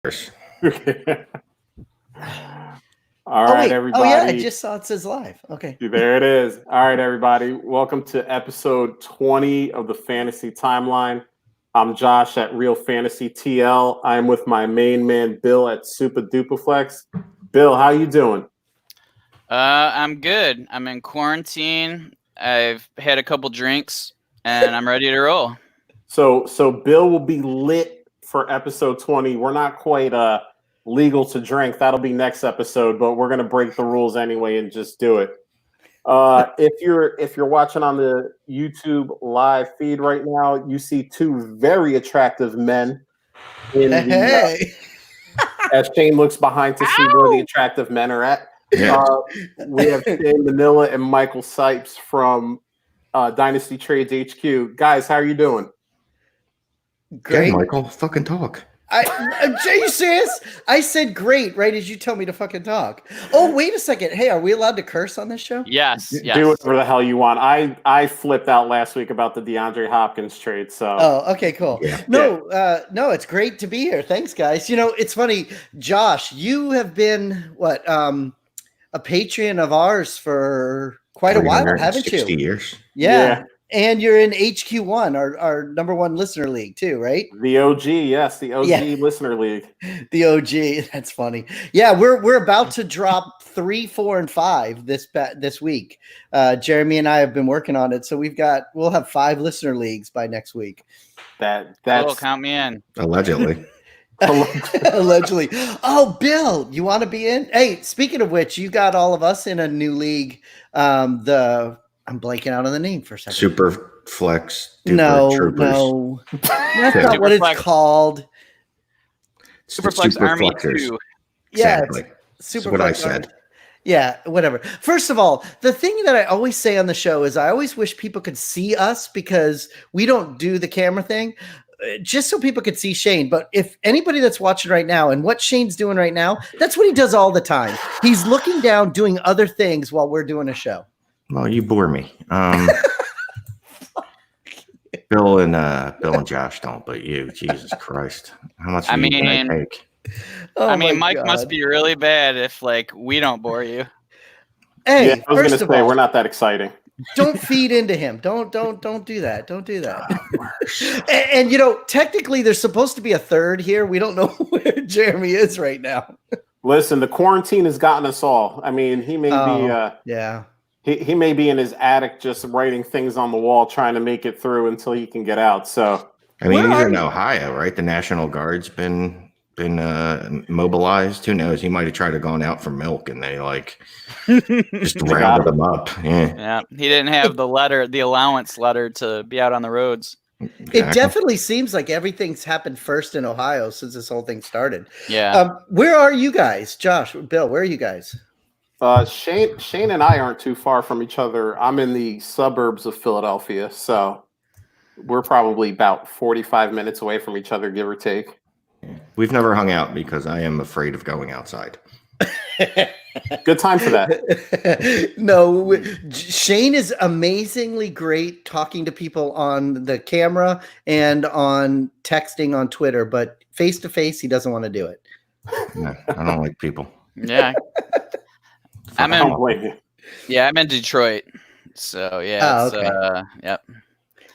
All right, everybody. Oh, yeah, I just saw it says live. Okay. There it is. All right, everybody. Welcome to episode 20 of the Fantasy Timeline. I'm Josh at Real Fantasy TL. I'm with my main man, Bill at Super Dupaflex. Bill, how you doing? I'm good. I'm in quarantine. I've had a couple drinks, and I'm ready to roll. So Bill will be lit for episode 20. We're not quite legal to drink. That'll be next episode, but we're gonna break the rules anyway and just do it. If you're watching on the YouTube live feed right now, you see two very attractive men. As Shane looks behind to see where the attractive men are at. We have Shane Manila and Michael Sipes from Dynasty Trades HQ. Guys, how are you doing? Great, Michael. Fucking talk. Are you serious? I said great right as you tell me to fucking talk. Oh, wait a second. Hey, are we allowed to curse on this show? Yes. Do whatever the hell you want. I flipped out last week about the DeAndre Hopkins trade. So. Oh, okay, cool. Yeah. No, it's great to be here. Thanks, guys. You know, it's funny, Josh. You have been a patron of ours for quite a while, haven't you? 60 years. Yeah. And you're in HQ1, our number one listener league too, right? The OG, yes, the OG listener league. The OG, that's funny. Yeah, we're about to drop 3, 4, and 5 this week. Jeremy and I have been working on it, so we'll have 5 listener leagues by next week. That's count me in. Allegedly. Allegedly. Oh, Bill, you want to be in? Hey, speaking of which, you got all of us in a new league. I'm blanking out on the name for a second. Super Flex. No, that's not what it's called. Super Flex Army 2. Yeah, exactly. That's what I said. Yeah, whatever. First of all, the thing that I always say on the show is I always wish people could see us because we don't do the camera thing. Just so people could see Shane. But if anybody that's watching right now and what Shane's doing right now, that's what he does all the time. He's looking down, doing other things while we're doing a show. Well, you bore me. Bill and Josh don't, but you, Jesus Christ. How much can I take? Oh Mike must be really bad if we don't bore you. Hey, I was going to say we're not that exciting. Don't feed into him. Don't do that. Don't do that. And technically there's supposed to be a third here. We don't know where Jeremy is right now. Listen, the quarantine has gotten us all. I mean, he may be He may be in his attic just writing things on the wall, trying to make it through until he can get out. So, I mean, he's in Ohio, right? The National Guard's been mobilized. Who knows? He might have tried to gone out for milk, and they just rounded him up. Yeah, he didn't have the allowance letter to be out on the roads. Exactly. It definitely seems like everything's happened first in Ohio since this whole thing started. Yeah. Where are you guys, Josh, Bill? Where are you guys? Shane and I aren't too far from each other. I'm in the suburbs of Philadelphia, so we're probably about 45 minutes away from each other, give or take. We've never hung out because I am afraid of going outside. Good time for that. No, Shane is amazingly great talking to people on the camera and on texting on Twitter, but face to face, he doesn't want to do it. No, I don't like people. Yeah. I'm in Detroit. So yep.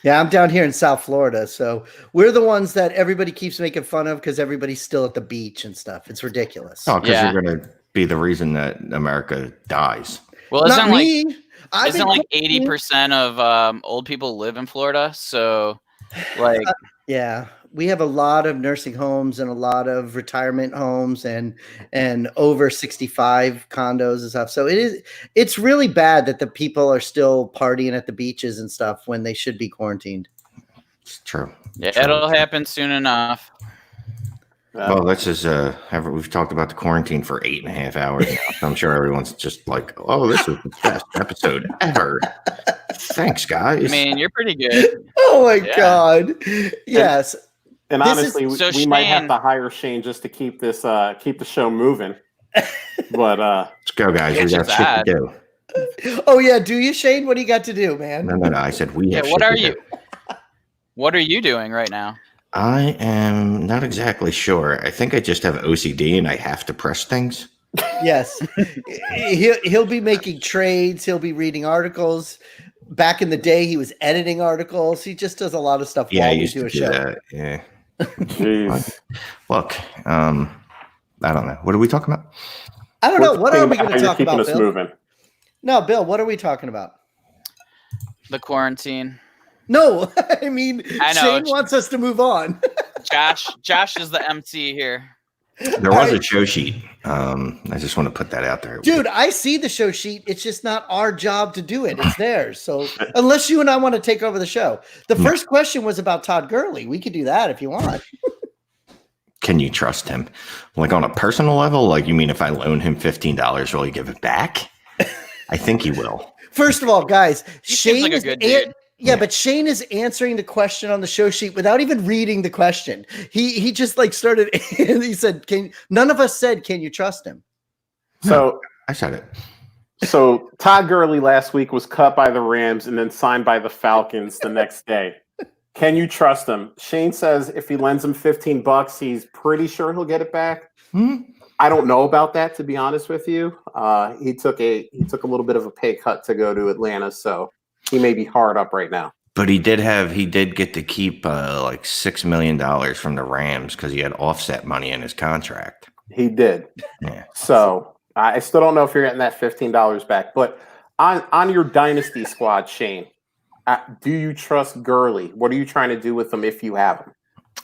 Yeah, I'm down here in South Florida. So we're the ones that everybody keeps making fun of because everybody's still at the beach and stuff. It's ridiculous. Oh, because you're going to be the reason that America dies. Well, isn't 80% of old people live in Florida? So yeah. We have a lot of nursing homes and a lot of retirement homes and over 65 condos and stuff. So it's really bad that the people are still partying at the beaches and stuff when they should be quarantined. It's true. Yeah, it'll happen soon enough. Well, this is we've talked about the quarantine for 8.5 hours now. So I'm sure everyone's just like, oh, this is the best episode ever. Thanks, guys. I mean, you're pretty good. Oh my God. Yes. And honestly, we might have to hire Shane just to keep this keep the show moving. But let's go, guys. We got shit to do. Oh yeah, do you, Shane? What do you got to do, man? No. I said we have. What are you? What are you doing right now? I am not exactly sure. I think I just have OCD and I have to press things. Yes, he'll be making trades. He'll be reading articles. Back in the day, he was editing articles. He just does a lot of stuff Yeah, I while we used do to a do show. that. Yeah. Jeez. Look, I don't know. What are we talking about? I don't We're know. What talking are we about going how to you're talk keeping about, us Bill? moving. No, Bill, what are we talking about? The quarantine. No, I mean, I know. Shane wants us to move on. Josh is the MC here. There was a show sheet. I just want to put that out there. Dude, I see the show sheet. It's just not our job to do it. It's theirs. So unless you and I want to take over the show. The first question was about Todd Gurley. We could do that if you want. Can you trust him? Like on a personal level? Like you mean if I loan him $15, will he give it back? I think he will. First of all, guys, He seems like a good dude. Yeah, but Shane is answering the question on the show sheet without even reading the question. He just like started and he said, none of us said, can you trust him? So I said it. So Todd Gurley last week was cut by the Rams and then signed by the Falcons the next day. Can you trust him? Shane says if he lends him $15, he's pretty sure he'll get it back. I don't know about that, to be honest with you. He took a little bit of a pay cut to go to Atlanta, so he may be hard up right now. But he did get to keep like $6 million from the Rams because he had offset money in his contract. He did. Yeah. So I still don't know if you're getting that $15 back. But on your dynasty squad, Shane, do you trust Gurley? What are you trying to do with him if you have him?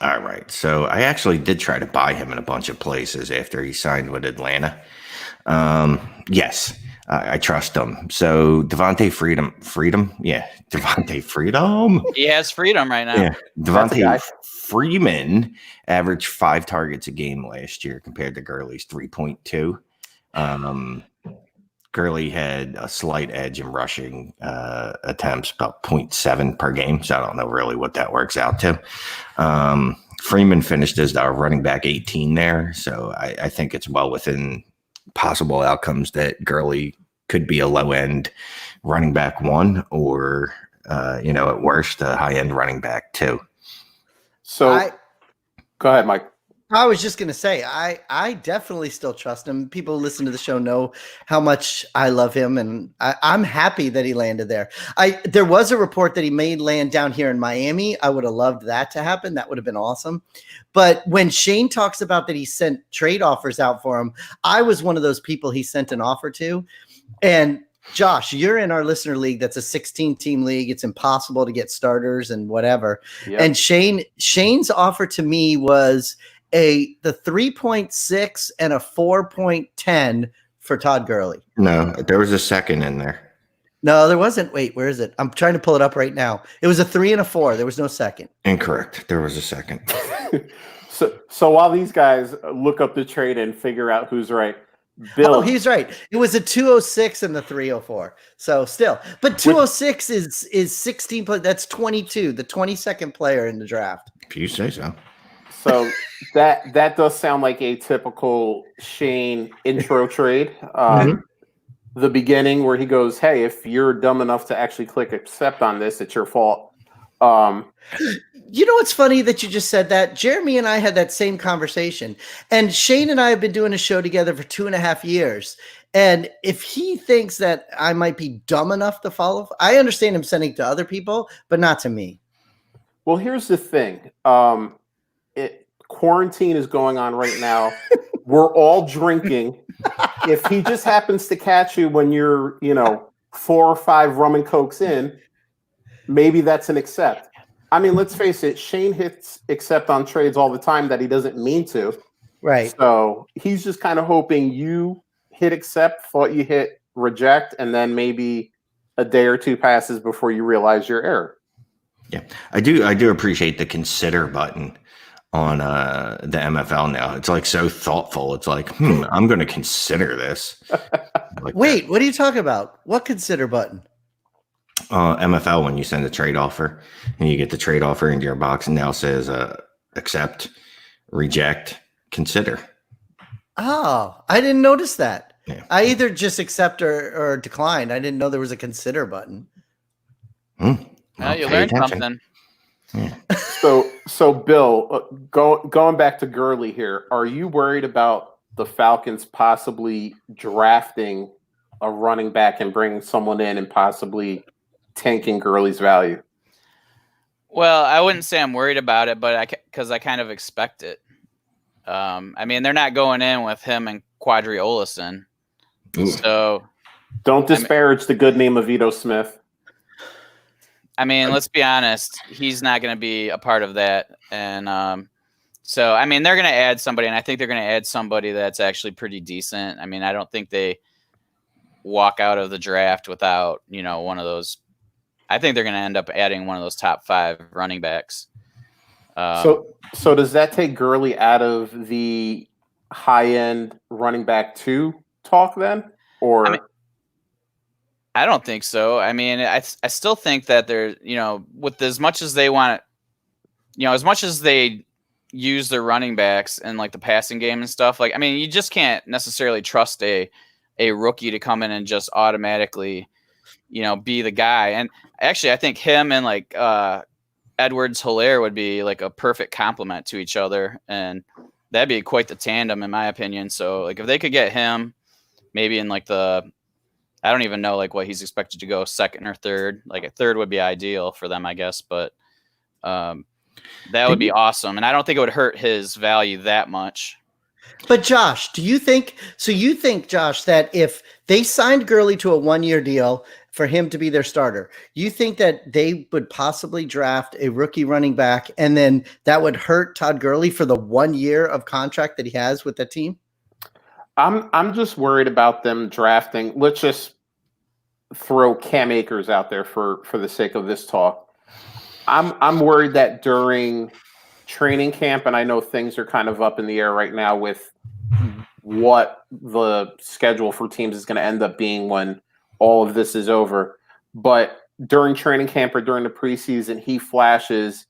All right. So I actually did try to buy him in a bunch of places after he signed with Atlanta. Yes, I trust him. So Devontae Freedom. Yeah, Devontae Freedom. He has freedom right now. Yeah, Devontae Freeman averaged 5 targets a game last year compared to Gurley's 3.2. Gurley had a slight edge in rushing attempts, about 0.7 per game. So I don't know really what that works out to. Freeman finished as our running back 18 there. So I think it's well within possible outcomes that Gurley could be a low end running back 1 or, at worst, a high end running back 2. So go ahead, Mike. I was just going to say, I definitely still trust him. People who listen to the show know how much I love him, and I'm happy that he landed there. There was a report that he may land down here in Miami. I would have loved that to happen. That would have been awesome. But when Shane talks about that he sent trade offers out for him, I was one of those people he sent an offer to. And Josh, you're in our listener league. That's a 16-team league. It's impossible to get starters and whatever. Yep. And Shane's offer to me was the 3.6 and a 4.10 for Todd Gurley. No, there was a second in there. No, there wasn't. Wait, where is it? I'm trying to pull it up right now. It was a 3 and a 4. There was no second. Incorrect. There was a second. So while these guys look up the trade and figure out who's right, Bill. Oh, he's right. It was a 206 and the 304. So still, but 206 is 16. That's 22, the 22nd player in the draft. If you say so. So that does sound like a typical Shane intro trade. The beginning where he goes, "Hey, if you're dumb enough to actually click accept on this, it's your fault." You know what's funny that you just said that? Jeremy and I had that same conversation, and Shane and I have been doing a show together for 2.5 years. And if he thinks that I might be dumb enough to follow, I understand him sending to other people, but not to me. Well, here's the thing. Quarantine is going on right now. We're all drinking. If he just happens to catch you when you're, 4 or 5 rum and cokes in, maybe that's an accept. I mean, let's face it, Shane hits accept on trades all the time that he doesn't mean to. Right. So he's just kind of hoping you hit accept, thought you hit reject, and then maybe a day or 2 passes before you realize your error. Yeah, I do appreciate the consider button on the MFL now. It's like so thoughtful. It's like, I'm going to consider this. Wait, what are you talking about? What consider button? MFL, when you send a trade offer and you get the trade offer into your box and now says accept, reject, consider. Oh, I didn't notice that. Yeah. I either just accept or decline. I didn't know there was a consider button. Well, you learned something. So Bill, going back to Gurley here, are you worried about the Falcons possibly drafting a running back and bringing someone in and possibly tanking Gurley's value? Well, I wouldn't say I'm worried about it, but because I kind of expect it. I mean, they're not going in with him and Quadri Olison, so don't disparage the good name of Vito Smith. I mean, let's be honest. He's not going to be a part of that. And so, I mean, they're going to add somebody, and I think they're going to add somebody that's actually pretty decent. I mean, I don't think they walk out of the draft without, one of those. I think they're going to end up adding one of those top 5 running backs. So does that take Gurley out of the high-end running back 2 talk then? Or I don't think so. I mean, I still think that they're, with as much as they want, as much as they use their running backs and like the passing game and stuff, like, I mean, you just can't necessarily trust a rookie to come in and just automatically, be the guy. And actually, I think him and like Edwards-Helaire would be like a perfect complement to each other. And that'd be quite the tandem, in my opinion. So like if they could get him maybe in like I don't even know like what he's expected to go, second or third. Like a third would be ideal for them, I guess. But that would be awesome. And I don't think it would hurt his value that much. But Josh, you think, Josh, that if they signed Gurley to a 1-year deal for him to be their starter, you think that they would possibly draft a rookie running back and then that would hurt Todd Gurley for the 1 year of contract that he has with the team? I'm just worried about them drafting. Let's just throw Cam Akers out there for the sake of this talk. I'm worried that during training camp, and I know things are kind of up in the air right now with what the schedule for teams is going to end up being when all of this is over. But during training camp or during the preseason, he flashes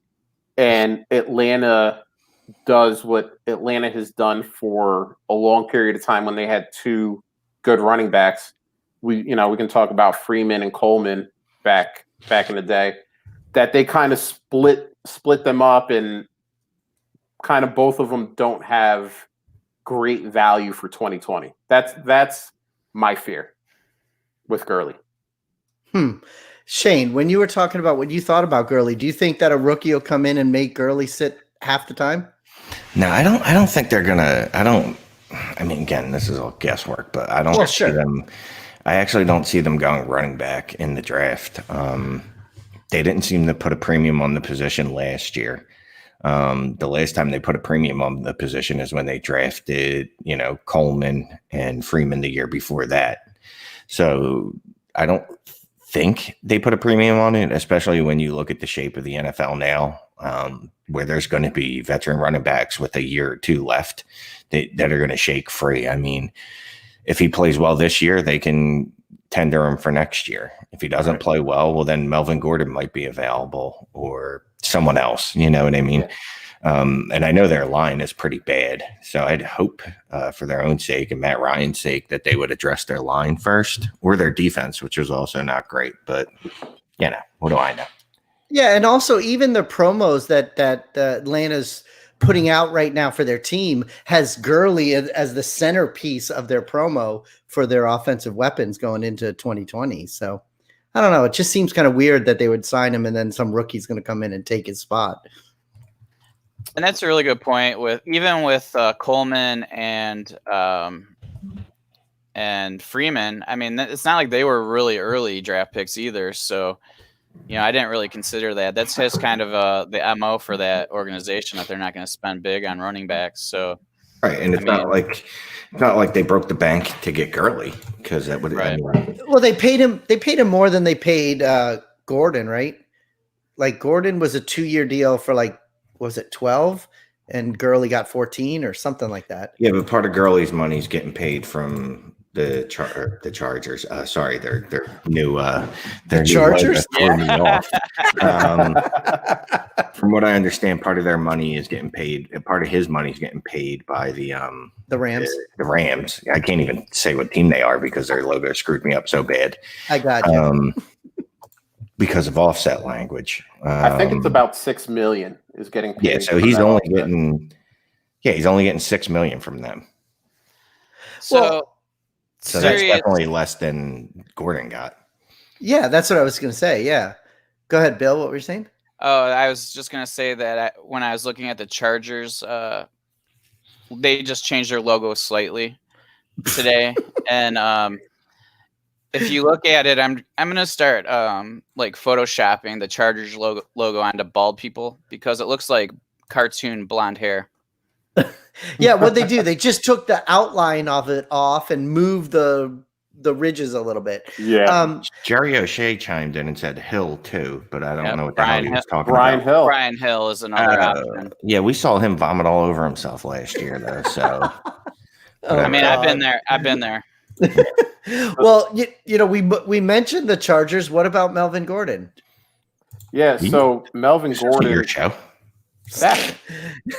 and Atlanta does what Atlanta has done for a long period of time when they had 2 good running backs. We can talk about Freeman and Coleman back in the day, that they kind of split them up, and kind of both of them don't have great value for 2020. That's my fear with Gurley. Shane, when you were talking about what you thought about Gurley, do you think that a rookie will come in and make Gurley sit half the time? No, I don't think they're gonna. I mean, again, this is all guesswork, but I don't see them. I actually don't see them going running back in the draft. They didn't seem to put a premium on the position last year. The last time they put a premium on the position is when they drafted, Coleman and Freeman the year before that. So I don't think they put a premium on it, especially when you look at the shape of the NFL now, where there's going to be veteran running backs with a year or 2 left that are going to shake free. I mean, if he plays well this year, they can tender him for next year. If he doesn't play well, then Melvin Gordon might be available or someone else. You know what I mean? And I know their line is pretty bad. So I'd hope for their own sake and Matt Ryan's sake that they would address their line first, or their defense, which was also not great. But, what do I know? Yeah, and also even the promos that Atlanta's putting out right now for their team has Gurley as the centerpiece of their promo for their offensive weapons going into 2020. So I don't know. It just seems kind of weird that they would sign him and then some rookie's going to come in and take his spot. And that's a really good point with Coleman and Freeman. I mean, it's not like they were really early draft picks either. So, I didn't really consider that. That's just kind of the MO for that organization, that they're not going to spend big on running backs. So, right, and it's not like they broke the bank to get Gurley, because that would. Right. Well, they paid him. They paid him more than they paid Gordon, right? Like Gordon was a 2-year deal for was it 12, and Gurley got 14 or something like that. Yeah, but part of Gurley's money is getting paid from the Chargers. Sorry, their new Chargers. From what I understand, part of their money is getting paid. Part of his money is getting paid by the Rams. The Rams. I can't even say what team they are because their logo screwed me up so bad. I got you. because of offset language. I think it's about 6 million is getting paid. Yeah, so for he's that only offset. getting he's only getting 6 million from them. So, So that's serious- definitely less than Gordon got. Yeah, that's what I was going to say. Yeah. Go ahead, Bill. What were you saying? Oh, I was just gonna say that when I was looking at the Chargers, they just changed their logo slightly today, and if you look at it, I'm gonna start like photoshopping the Chargers logo onto bald people because it looks like cartoon blonde hair. Yeah, what they do, they just took the outline of it off and moved the ridges a little bit. Yeah. Jerry O'Shea chimed in and said Hill too, but I don't Yep, know what the hell Brian he was talking Brian about. Hill. Brian Hill is another option. Yeah, we saw him vomit all over himself last year, though. So Oh, I mean, I've been God. there. I've been there. Well, you know, we mentioned the Chargers. What about Melvin Gordon? Yeah. So Melvin It's your Gordon. show. That,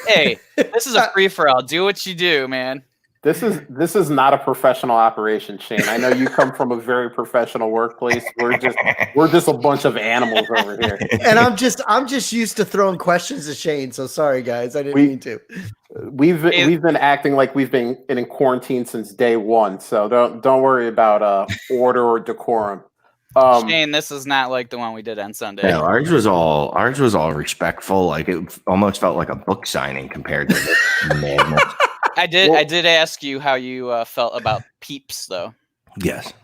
Hey, this is a free for all. Do what you do, man. this is not a professional operation, Shane. I know you come from a very professional workplace. We're just a bunch of animals over here. And I'm just used to throwing questions to Shane. So sorry, guys, I didn't mean to. We've been acting like we've been in quarantine since day one. So don't worry about order or decorum. Shane, this is not like the one we did on Sunday. No, ours was all respectful. Like it almost felt like a book signing compared to this madness. I did ask you how you felt about Peeps, though. Yes,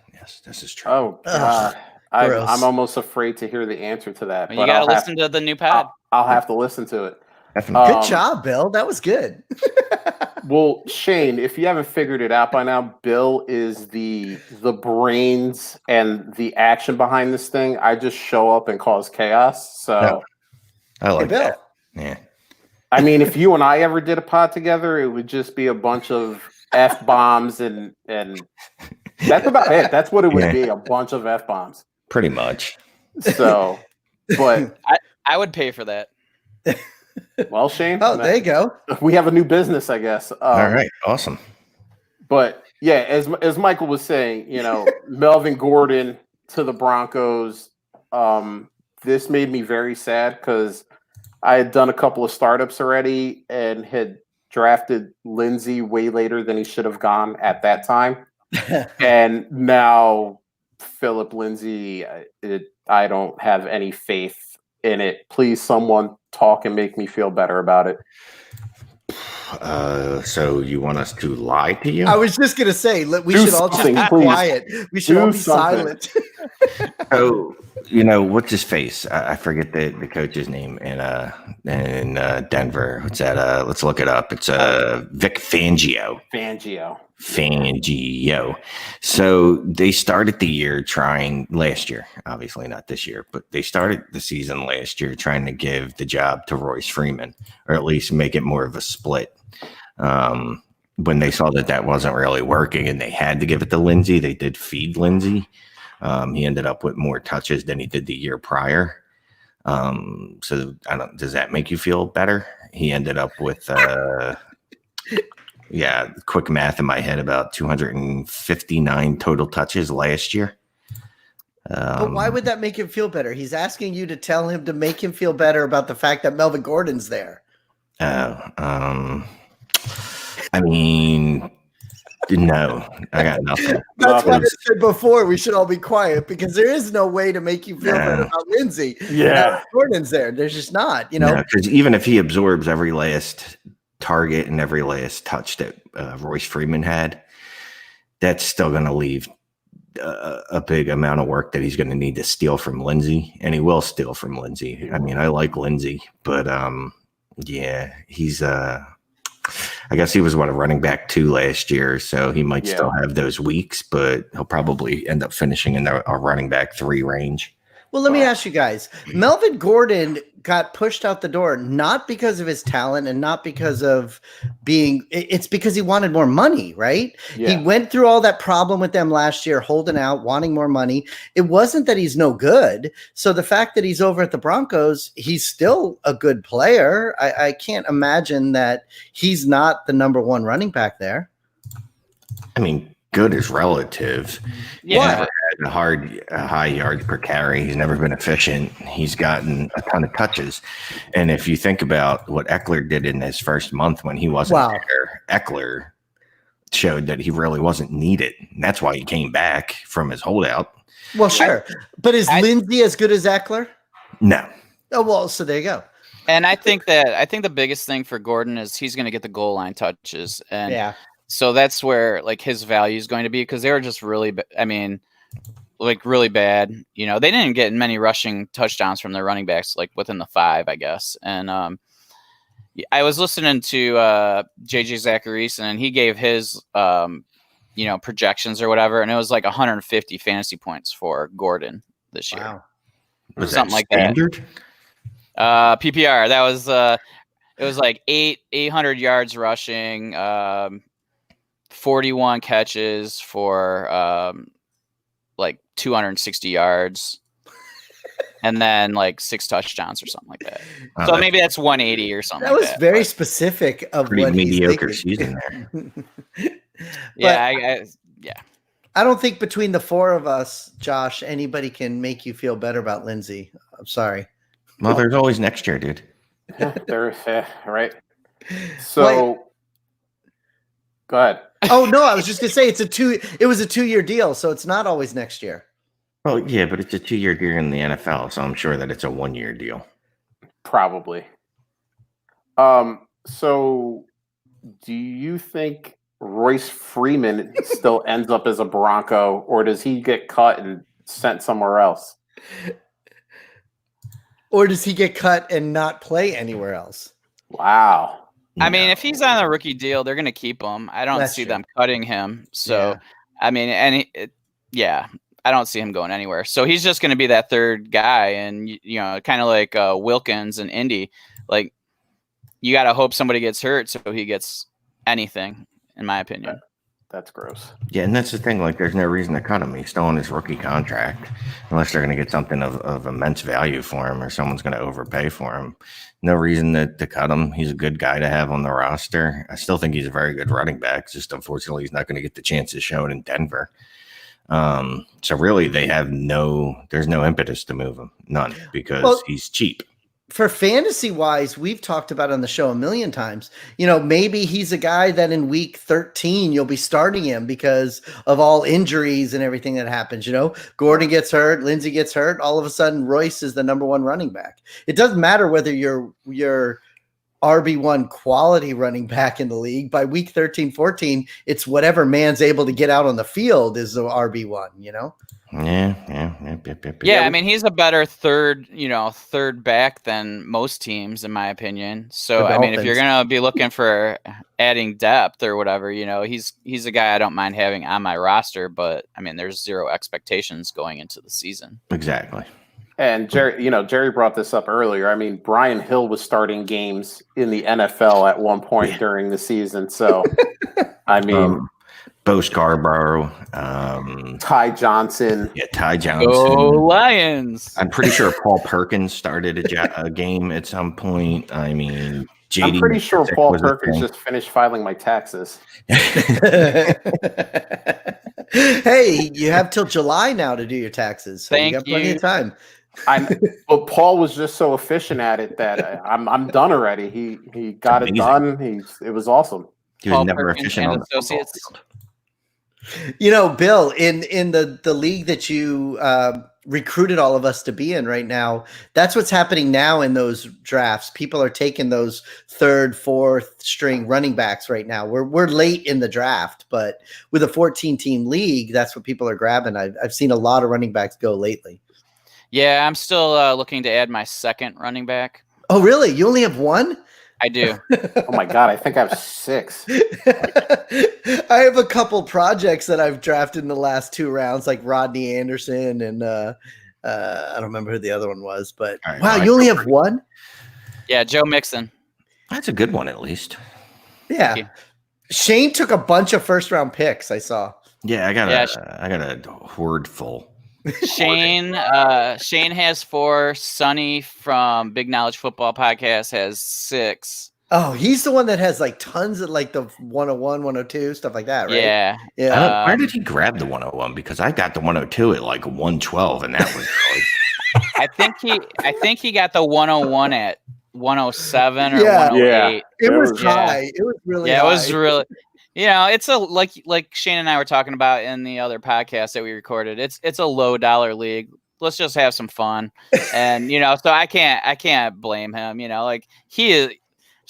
this is true. Oh God, gross. I'm almost afraid to hear the answer to that. You but got to I'll have- listen to the new pod. I'll have to listen to it. Definitely. Good job, Bill. That was good. Well, Shane, if you haven't figured it out by now, Bill is the brains and the action behind this thing. I just show up and cause chaos. So, I like Hey, Bill. that. Yeah. I mean, if you and I ever did a pod together, it would just be a bunch of F-bombs and that's about it. That's what it would Yeah. be, a bunch of F-bombs. Pretty much. So, but, I would pay for that. well, Shane, Oh, there you go. we have a new business, I guess. All right. Awesome. But yeah, as Michael was saying, you know, Melvin Gordon to the Broncos. This made me very sad because I had done a couple of startups already and had drafted Lindsey way later than he should have gone at that time. And now Philip Lindsay, I don't have any faith in it. Please, someone talk and make me feel better about it. So you want us to lie to you? I was just gonna say, we Do should all just something, be please. quiet. We should Do all be something. silent. So what's his face? I forget the coach's name in Denver. What's that? Let's look it up. It's Vic Fangio. Fangio. So they started the year trying last year, obviously not this year, but they started the season last year trying to give the job to Royce Freeman, or at least make it more of a split. When they saw that wasn't really working and they had to give it to Lindsey, they did feed Lindsey. He ended up with more touches than he did the year prior. So does that make you feel better? He ended up with, quick math in my head, about 259 total touches last year. But why would that make him feel better? He's asking you to tell him to make him feel better about the fact that Melvin Gordon's there. I mean, no, I got nothing. That's why I said before we should all be quiet, because there is no way to make you feel better about Lindsey. Yeah. Gordon's there. There's just not, you know. Because even if he absorbs every last target and every last touch that Royce Freeman had, that's still going to leave a big amount of work that he's going to need to steal from Lindsey, and he will steal from Lindsey. I mean, I like Lindsey, but he's I guess he was a running back 2 last year, so he might still have those weeks, but he'll probably end up finishing in a running back 3 range. Well, let me ask you guys. Melvin Gordon got pushed out the door not because of his talent and not because of it's because he wanted more money, right? Yeah. He went through all that problem with them last year, holding out, wanting more money. It wasn't that he's no good. So the fact that he's over at the Broncos, he's still a good player. I can't imagine that he's not the number 1 running back there. I mean, good is relative. Yeah. He's never had a high yards per carry. He's never been efficient. He's gotten a ton of touches. And if you think about what Eckler did in his first month when he wasn't there, Eckler showed that he really wasn't needed. And that's why he came back from his holdout. Well, sure. But is Lindsey as good as Eckler? No. Oh, well, so there you go. And I think the biggest thing for Gordon is he's going to get the goal line touches. And so that's where like his value is going to be, because they were just really, really bad. You know, they didn't get many rushing touchdowns from their running backs, like within the 5, I guess. And I was listening to JJ Zachariason, and he gave his projections or whatever, and it was like 150 fantasy points for Gordon this year. Wow. Was something that like standard? that. PPR. That was it was like 800 yards rushing, 41 catches for like 260 yards. And then like 6 touchdowns or something like that. So maybe that's 180 or something. That was very specific of pretty what mediocre he's season there. Yeah, I don't think between the 4 of us, Josh, anybody can make you feel better about Lindsey. I'm sorry. Well, there's always next year, dude. Right. So, go ahead. Oh no, I was just gonna say it was a 2-year deal, so it's not always next year. Well, yeah, but it's a 2-year deal in the NFL, so I'm sure that it's a 1-year deal. Probably. So do you think Royce Freeman still ends up as a Bronco, or does he get cut and sent somewhere else? Or does he get cut and not play anywhere else? Wow. I mean, if he's on a rookie deal, they're going to keep him. I don't see them cutting him. So, I mean, I don't see him going anywhere. So he's just going to be that third guy. And, kind of like Wilkins and Indy, like you got to hope somebody gets hurt so he gets anything, in my opinion. That's gross. Yeah, and that's the thing. Like, there's no reason to cut him. He's still on his rookie contract, unless they're going to get something of immense value for him, or someone's going to overpay for him. No reason to cut him. He's a good guy to have on the roster. I still think he's a very good running back. Just unfortunately, he's not going to get the chances shown in Denver. So really, there's no impetus to move him, none, because he's cheap. For fantasy wise, we've talked about on the show a million times. Maybe he's a guy that in week 13 you'll be starting him because of all injuries and everything that happens. Gordon gets hurt, Lindsey gets hurt. All of a sudden, Royce is the number 1 running back. It doesn't matter whether you're RB1 quality running back in the league. By week 13, 14, it's whatever man's able to get out on the field is the RB1. Yeah. I mean, he's a better third back than most teams, in my opinion. So, I mean, if you're going to be looking for adding depth or whatever, he's a guy I don't mind having on my roster, but I mean, there's zero expectations going into the season. Exactly. And Jerry brought this up earlier. I mean, Brian Hill was starting games in the NFL at one point during the season. So, I mean, Bo Scarborough, Ty Johnson. Yeah, Ty Johnson. Go Lions! I'm pretty sure Paul Perkins started a game at some point. I mean, I'm pretty sure Paul Perkins just finished filing my taxes. Hey, you have till July now to do your taxes, so you got plenty of time. But Paul was just so efficient at it that I'm done already. He got it done. It was awesome. He was never efficient on the football field. Bill, in the league that you recruited all of us to be in right now, that's what's happening now in those drafts. People are taking those 3rd, 4th string running backs right now. We're late in the draft, but with a 14-team league, that's what people are grabbing. I've seen a lot of running backs go lately. Yeah, I'm still looking to add my 2nd running back. Oh, really? You only have 1? I do. Oh my God, I think I have 6. I have a couple projects that I've drafted in the last 2 rounds, like Rodney Anderson and I don't remember who the other one was, but wow, you only have 1? Yeah, Joe Mixon. That's a good one, at least. Yeah. Shane took a bunch of 1st-round picks, I saw. Yeah, I got a hoard full. Shane has 4. Sonny from Big Knowledge Football Podcast has 6. Oh, he's the one that has like tons of like the 101, 102, stuff like that, right? Yeah. Yeah. Where did he grab the 101? Because I got the 102 at like 112, and that was really I think he got the 101 at 107 or Yeah. 108. It was was- high. It was really Yeah, high. it was really, it's a like Shane and I were talking about in the other podcast that we recorded. It's a low dollar league. Let's just have some fun, and so I can't blame him. Like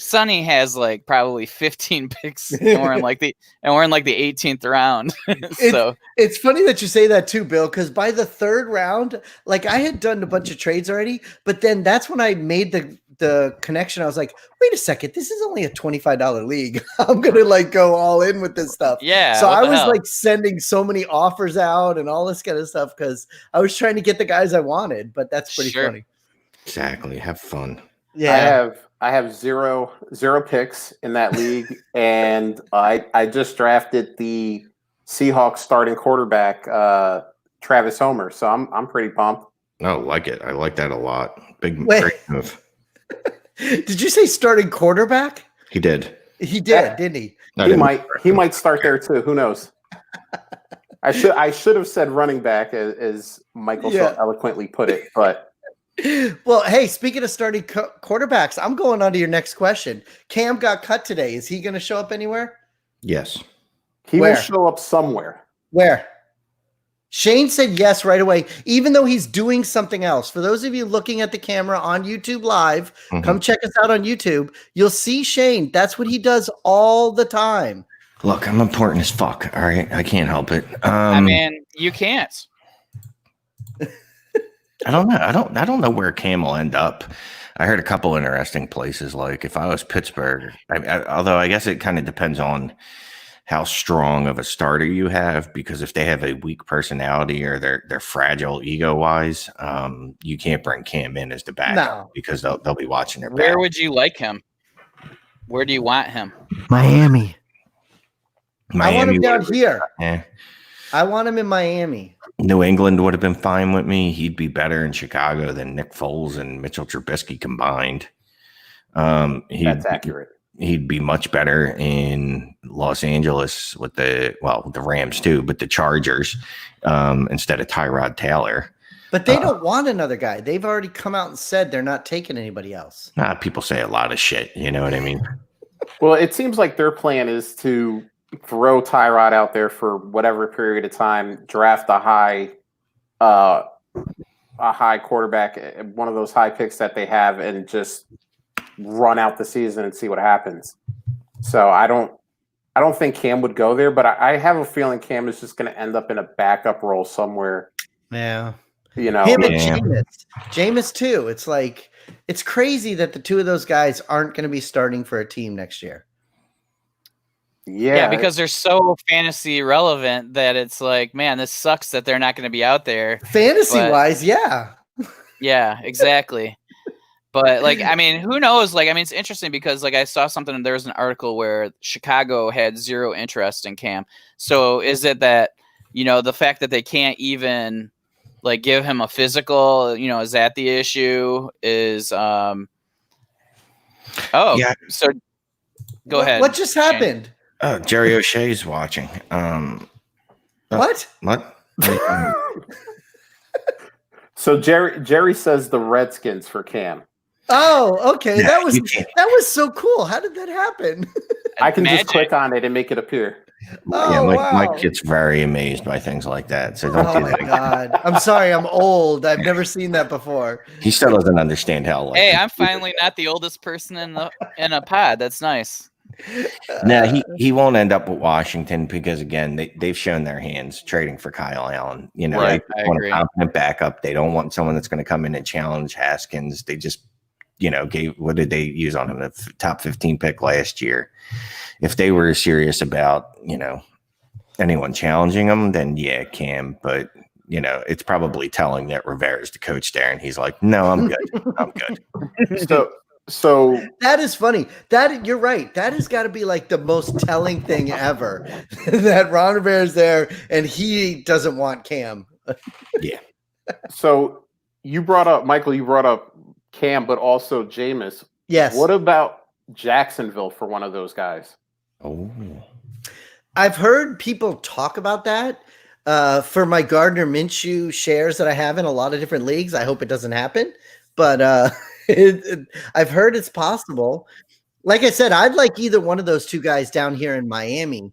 Sonny has like probably 15 picks, and we're in like the 18th round. So It's funny that you say that too, Bill, because by the third round, like I had done a bunch of trades already, but then that's when I made the connection. I was like, wait a second, this is only a $25 league. I'm gonna like go all in with this stuff. yeah, So what I the was hell? like sending so many offers out and all this kind of stuff because I was trying to get the guys I wanted, but that's pretty Sure. funny. exactly. Have fun. Yeah. I have zero picks in that league, and I just drafted the Seahawks starting quarterback, Travis Homer. So I'm pretty pumped. Oh, like it. I like that a lot. Big Wait. great move. Did you say starting quarterback? He did. He did, Yeah. didn't he? I He didn't- might start there too. Who knows? I should have said running back, as Michael Yeah. so eloquently put it, but Well, hey, speaking of starting quarterbacks, I'm going on to your next question. Cam got cut today. Is he going to show up anywhere? Yes. he Where? will show up somewhere. Where? Shane said yes right away, even though he's doing something else. For those of you looking at the camera on YouTube Live, Mhm. come check us out on YouTube. You'll see Shane. That's what he does all the time. Look, I'm important as fuck. All right. I can't help it. I mean, you can't. I don't know. I don't know where Cam will end up. I heard a couple interesting places. Like if I was Pittsburgh, although I guess it kind of depends on how strong of a starter you have, because if they have a weak personality or they're fragile ego wise, you can't bring Cam in as the backup No. because they'll be watching their Where back. would you like him? Where do you want him? Miami. I want him Miami down would've- here. eh. I want him in Miami. New England would have been fine with me. He'd be better in Chicago than Nick Foles and Mitchell Trubisky combined. That's accurate. He'd be much better in Los Angeles with the Rams too, but the Chargers instead of Tyrod Taylor. But they don't want another guy. They've already come out and said they're not taking anybody else. People say a lot of shit. You know what I mean? Well, it seems like their plan is to throw Tyrod out there for whatever period of time, draft a high quarterback, one of those high picks that they have, and just run out the season and see what happens. So I don't think Cam would go there, but I have a feeling Cam is just going to end up in a backup role somewhere. Yeah. You know, Him and Yeah. Jameis too. It's like it's crazy that the two of those guys aren't going to be starting for a team next year. Yeah, because they're so fantasy relevant that it's like, man, this sucks that they're not going to be out there. Fantasy But- wise, yeah. Yeah, exactly. But like, I mean, who knows? Like, I mean, it's interesting because like I saw something. There was an article where Chicago had zero interest in Cam. So is it that the fact that they can't even like give him a physical? Is that the issue? Is Yeah. So go ahead. What just happened? Oh, Jerry O'Shea's watching. What? What? So Jerry says the Redskins for Cam. Oh, okay. Yeah, that was you can't- so cool. How did that happen? I can Magic. just click on it and make it appear. Yeah, Oh, Mike wow. gets very amazed by things like that. So don't Oh do my that. god. I'm sorry, I'm old. I've never seen that before. He still doesn't understand how. Like, Hey, I'm finally not the oldest person in a pod. That's nice. No, he won't end up with Washington because again they've shown their hands trading for Kyle Allen. Right, they I want agree. a competent backup. They don't want someone that's going to come in and challenge Haskins. They just what did they use on him? The top 15 pick last year. If they were serious about anyone challenging them, then yeah, Cam. But it's probably telling that Rivera's the coach there, and he's like, no, I'm good. I'm good. So That is funny. That you're right. That has got to be like the most telling thing ever. That Ron Rivera's there and he doesn't want Cam. So you brought up Michael. You brought up Cam, but also Jameis. Yes. What about Jacksonville for one of those guys. Oh, I've heard people talk about that. For my Gardner Minshew shares that I have in a lot of different leagues, I hope it doesn't happen. But I've heard it's possible. Like I said, I'd like either one of those two guys down here in Miami.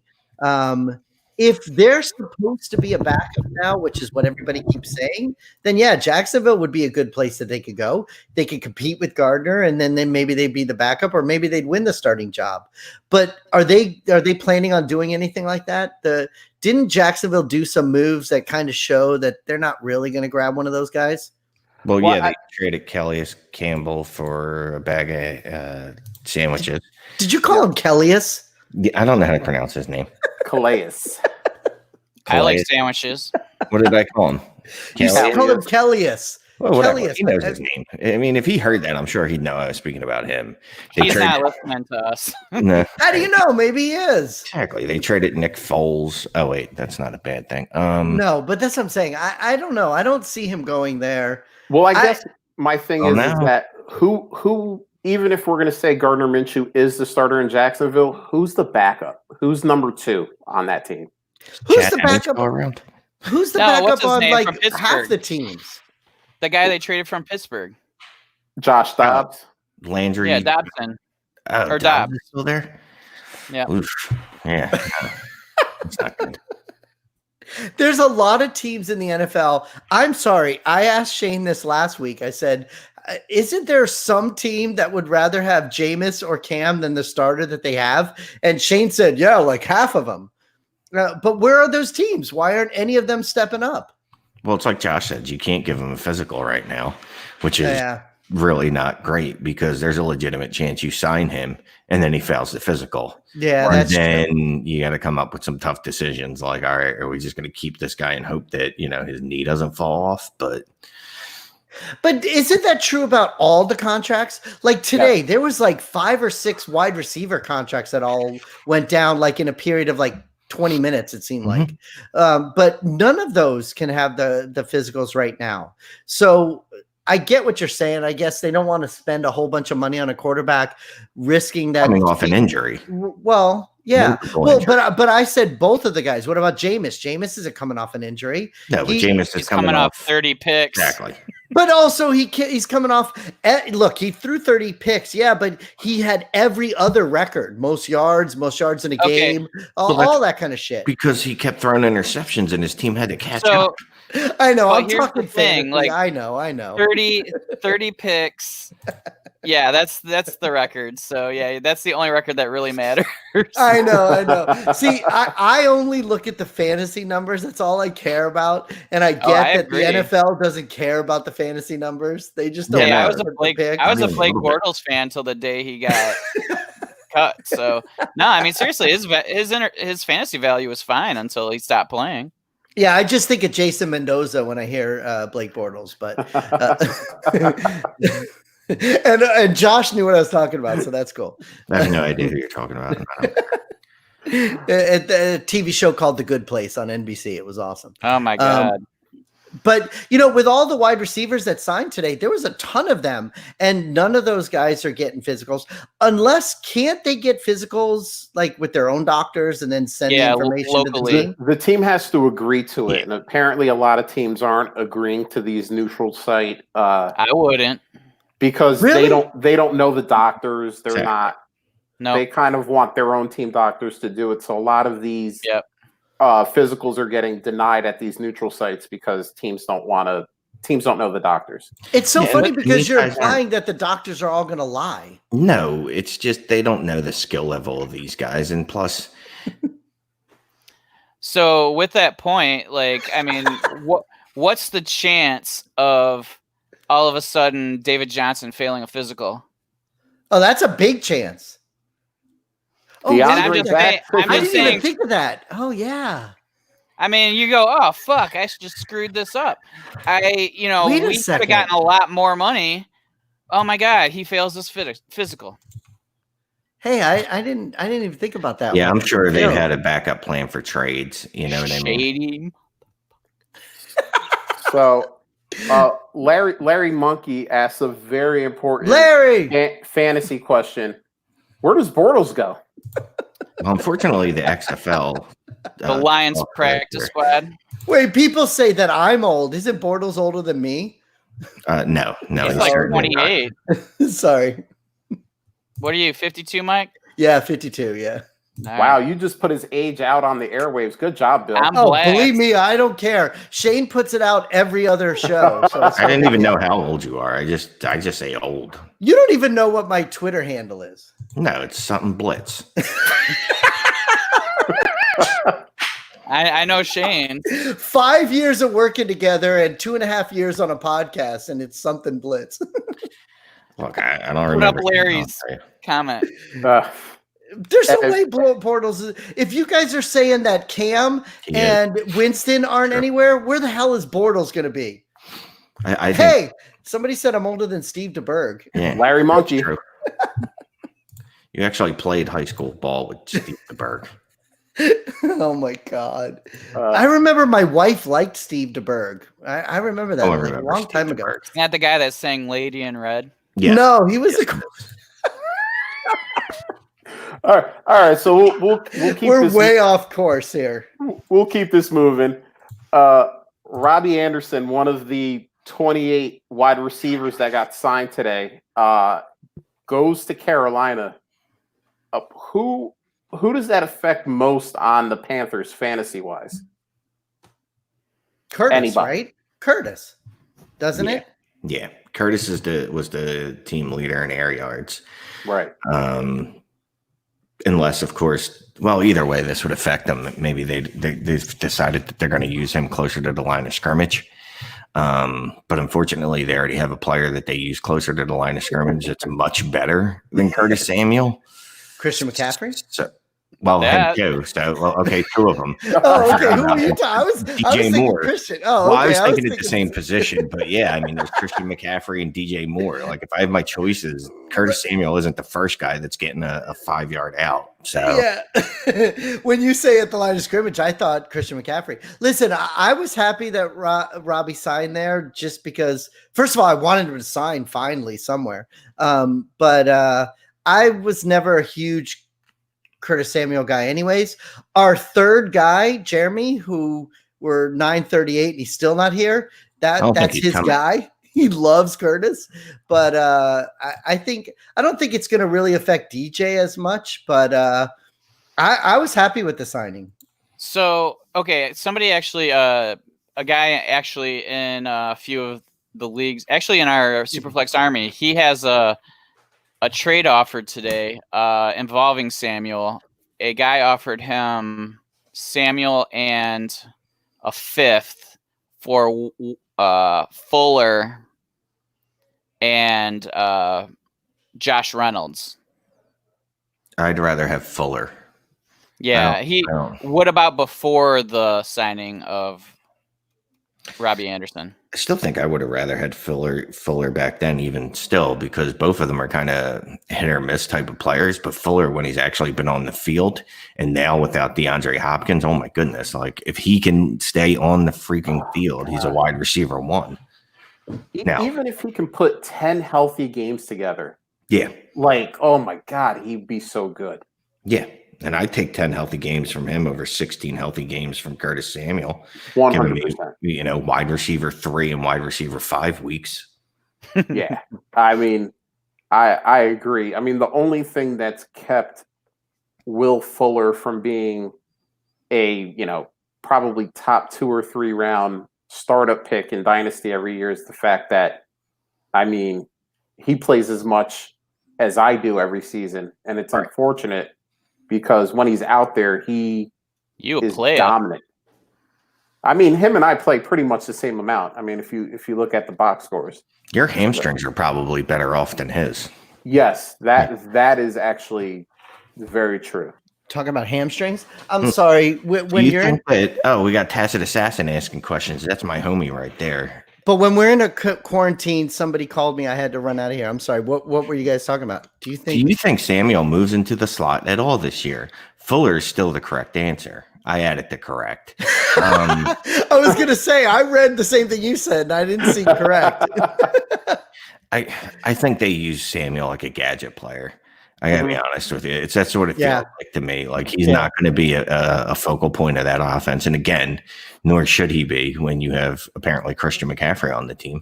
If they're supposed to be a backup now, which is what everybody keeps saying, then yeah, Jacksonville would be a good place that they could go. They could compete with Gardner, and then maybe they'd be the backup, or maybe they'd win the starting job. But are they planning on doing anything like that? Didn't Jacksonville do some moves that kind of show that they're not really going to grab one of those guys? well, Well, yeah, they traded Calais Campbell for a bag of sandwiches. Did you call him Kellius? I don't know how to pronounce his name. Calais. I like Calais. sandwiches. What did I call him? You Kellius. called him Kellius. Well, whatever. Kellius, He knows but- his name. I mean, if he heard that, I'm sure he'd know I was speaking about him. They He's traded- not listening to us. No, How do you know? Maybe he is. exactly. They traded Nick Foles. Oh wait, that's not a bad thing. No, but that's what I'm saying. I don't know. I don't see him going there. Well, I guess my thing Oh, is no. that who even if we're going to say Gardner Minshew is the starter in Jacksonville, who's the backup? Who's number 2 on that team? Who's Chad the Henney backup? still around? Who's the No, what's backup his on name like from Pittsburgh? half the teams? The guy they traded from Pittsburgh. Josh Dobbs. Landry. Yeah, Dobson. Oh, or Dobbs Dobbs. is still there. Yeah. Oof. Yeah. It's not good. There's a lot of teams in the NFL. I'm sorry. I asked Shane this last week. I said, isn't there some team that would rather have Jameis or Cam than the starter that they have? And Shane said, yeah, like half of them. But where are those teams? Why aren't any of them stepping up? Well, it's like Josh said, you can't give him a physical right now, which is Yeah. really not great because there's a legitimate chance you sign him and then he fails the physical. Yeah, and that's true. then you got to come up with some tough decisions like, all right, are we just going to keep this guy and hope that, his knee doesn't fall off? But But isn't that true about all the contracts? Like today, there was like 5 or 6 wide receiver contracts that all went down like in a period of like 20 minutes, it seemed like. But none of those can have the physicals right now. So I get what you're saying. I guess they don't want to spend a whole bunch of money on a quarterback, risking that. coming off an injury. Well, yeah. Multiple Well, injuries. but I said both of the guys. What about Jameis? Jameis isn't coming off an injury. No, but he- Jameis is He's coming off 30 picks. Exactly. But also he's coming off. Look, he threw 30 picks, yeah, but he had every other record: most yards in a Okay. game, Well, all that kind of shit. Because he kept throwing interceptions and his team had to catch So up. I know. Well, I'm here's talking the thing, fantasy. like, I know. 30 picks. Yeah, that's the record. So yeah, that's the only record that really matters. I know. See, I only look at the fantasy numbers. That's all I care about. And I get I that agree. the NFL doesn't care about the fantasy numbers. They just don't. Yeah, I care was a about the Blake. pick. I was a Really, a Blake little bit. Bortles fan till the day he got cut. So no, I mean seriously, his fantasy value was fine until he stopped playing. Yeah, I just think of Jason Mendoza when I hear Blake Bortles, but and Josh knew what I was talking about, so that's cool. I have no idea who you're talking about. At the TV show called The Good Place on NBC, it was awesome. Oh my god. But with all the wide receivers that signed today, there was a ton of them, and none of those guys are getting physicals. Unless can't they get physicals like with their own doctors and then send the Yeah, information locally. to the team? The team has to agree to it, Yeah. and apparently a lot of teams aren't agreeing to these neutral site I wouldn't. because Really? they don't know the doctors. They're Exactly. not. No. They kind of want their own team doctors to do it. So a lot of these Yep. physicals are getting denied at these neutral sites because teams don't know the doctors. It's so Yeah, funny but because these you're guys aren't- implying that the doctors are all going to lie. No, it's just they don't know the skill level of these guys. And plus, So with that point, like, I mean, what's the chance of all of a sudden David Johnson failing a physical? Oh, that's a big chance. Oh, DeAndre wait a I'm just minute. saying- I'm I just didn't saying- even think of that. Oh, yeah. I mean, you go, oh fuck, I just screwed this up. Wait a We could have second. gotten a lot more money. Oh my god, he fails this physical. Hey, I didn't even think about that. yeah, one. I'm sure they Yeah. had a backup plan for trades. You know what I mean? Shady. So Larry Monkey asks a very important Larry. fantasy question. Where does Bortles go? Well, unfortunately, the XFL, The Lions football practice director- squad. Wait, people say that I'm old. Isn't Bortles older than me? No, He's he's like certainly not. 28. Sorry. What are you, 52, Mike? Yeah, 52. Yeah. Wow, you just put his age out on the airwaves. Good job, Bill. I'm Oh, black. believe me, I don't care. Shane puts it out every other show. So it's I didn't even know how old you are. I just say old. You don't even know what my Twitter handle is. No, it's something Blitz. I know Shane. 5 years of working together and 2.5 years on a podcast, and it's something Blitz. Look, I don't Put remember. up Larry's comment. Uh, There's no way Bortles. If you guys are saying that Cam Yeah. and Winston aren't Sure. anywhere, where the hell is Bortles going to be? I think, Hey, somebody said I'm older than Steve DeBerg. yeah, Larry that's Monkey. true. You actually played high school ball with Steve DeBerg. Oh my god! I Uh, remember my wife liked Steve DeBerg. I remember that Oh, I like, a remember long Steve time ago. DeBerg. Isn't that the guy that sang Lady in Red? Yes. No, he was. all right. So we'll keep We're this. way off course here. We'll keep this moving. Robbie Anderson, one of the 28 wide receivers that got signed today, goes to Carolina. Who does that affect most on the Panthers fantasy wise? Curtis, Anybody. right? Curtis, doesn't Yeah. it? Yeah. Curtis was the team leader in air yards. Right. Unless, of course, well, either way, this would affect them. Maybe they've decided that they're going to use him closer to the line of scrimmage. But unfortunately, they already have a player that they use closer to the line of scrimmage that's much better than Curtis Samuel. Christian McCaffrey. So, well, Yeah. him too. So, well, okay, two of them. Oh, okay. forgot Who about are you that. talking? I was thinking Moore. Christian. Oh, Well, okay. I was thinking at the same position, but yeah, I mean, there's Christian McCaffrey and DJ Moore. Like, if I have my choices, Curtis Samuel isn't the first guy that's getting a 5-yard out. So, Yeah. When you say at the line of scrimmage, I thought Christian McCaffrey. Listen, I was happy that Robbie signed there just because, first of all, I wanted him to sign finally somewhere. But I was never a huge Curtis Samuel guy anyways. Our third guy, Jeremy, who we're 938 and he's still not here, don't think that's he's his coming. guy. He loves Curtis, but I don't think it's going to really affect DJ as much. But I was happy with the signing. So, okay, somebody actually, a guy actually in a few of the leagues, actually in our Superflex Army, he has a trade offered today involving Samuel. A guy offered him Samuel and a fifth for Fuller and Josh Reynolds. I'd rather have Fuller. Yeah, I don't- What about before the signing of Robbie Anderson? I still think I would have rather had Fuller back then, even still, because both of them are kind of hit or miss type of players. But Fuller, when he's actually been on the field, and now without DeAndre Hopkins, oh my goodness! Like, if he can stay on the freaking field, he's a wide receiver one. Now- Even if he can put 10 healthy games together, Yeah, like, oh my God, he'd be so good. yeah. And I take 10 healthy games from him over 16 healthy games from Curtis Samuel. 100%. You know, wide receiver 3 and wide receiver 5 weeks. Yeah. I mean, I agree. I mean, the only thing that's kept Will Fuller from being a, probably top 2 or 3 round startup pick in Dynasty every year is the fact that, I mean, he plays as much as I do every season. And it's unfortunate because when he's out there, he You is play dominant. I mean, him and I play pretty much the same amount. I mean, if you look at the box scores. Your hamstrings are probably better off than his. Yes, that is actually very true. Talking about hamstrings. I'm sorry. When Do you you're in, think that, we got Tacit Assassin asking questions. That's my homie right there. but when we're in a quarantine, somebody called me. I had to run out of here. I'm sorry. What were you guys talking about? Do you Do think? you think Samuel moves into the slot at all this year? Fuller is still the correct answer. I added the correct. I was gonna say I read the same thing you said, and I didn't see correct. I think they use Samuel like a gadget player. I gotta be honest with you. That's what it Yeah. feels like to me. Like he's Yeah. not going to be a focal point of that offense. And again, nor should he be when you have apparently Christian McCaffrey on the team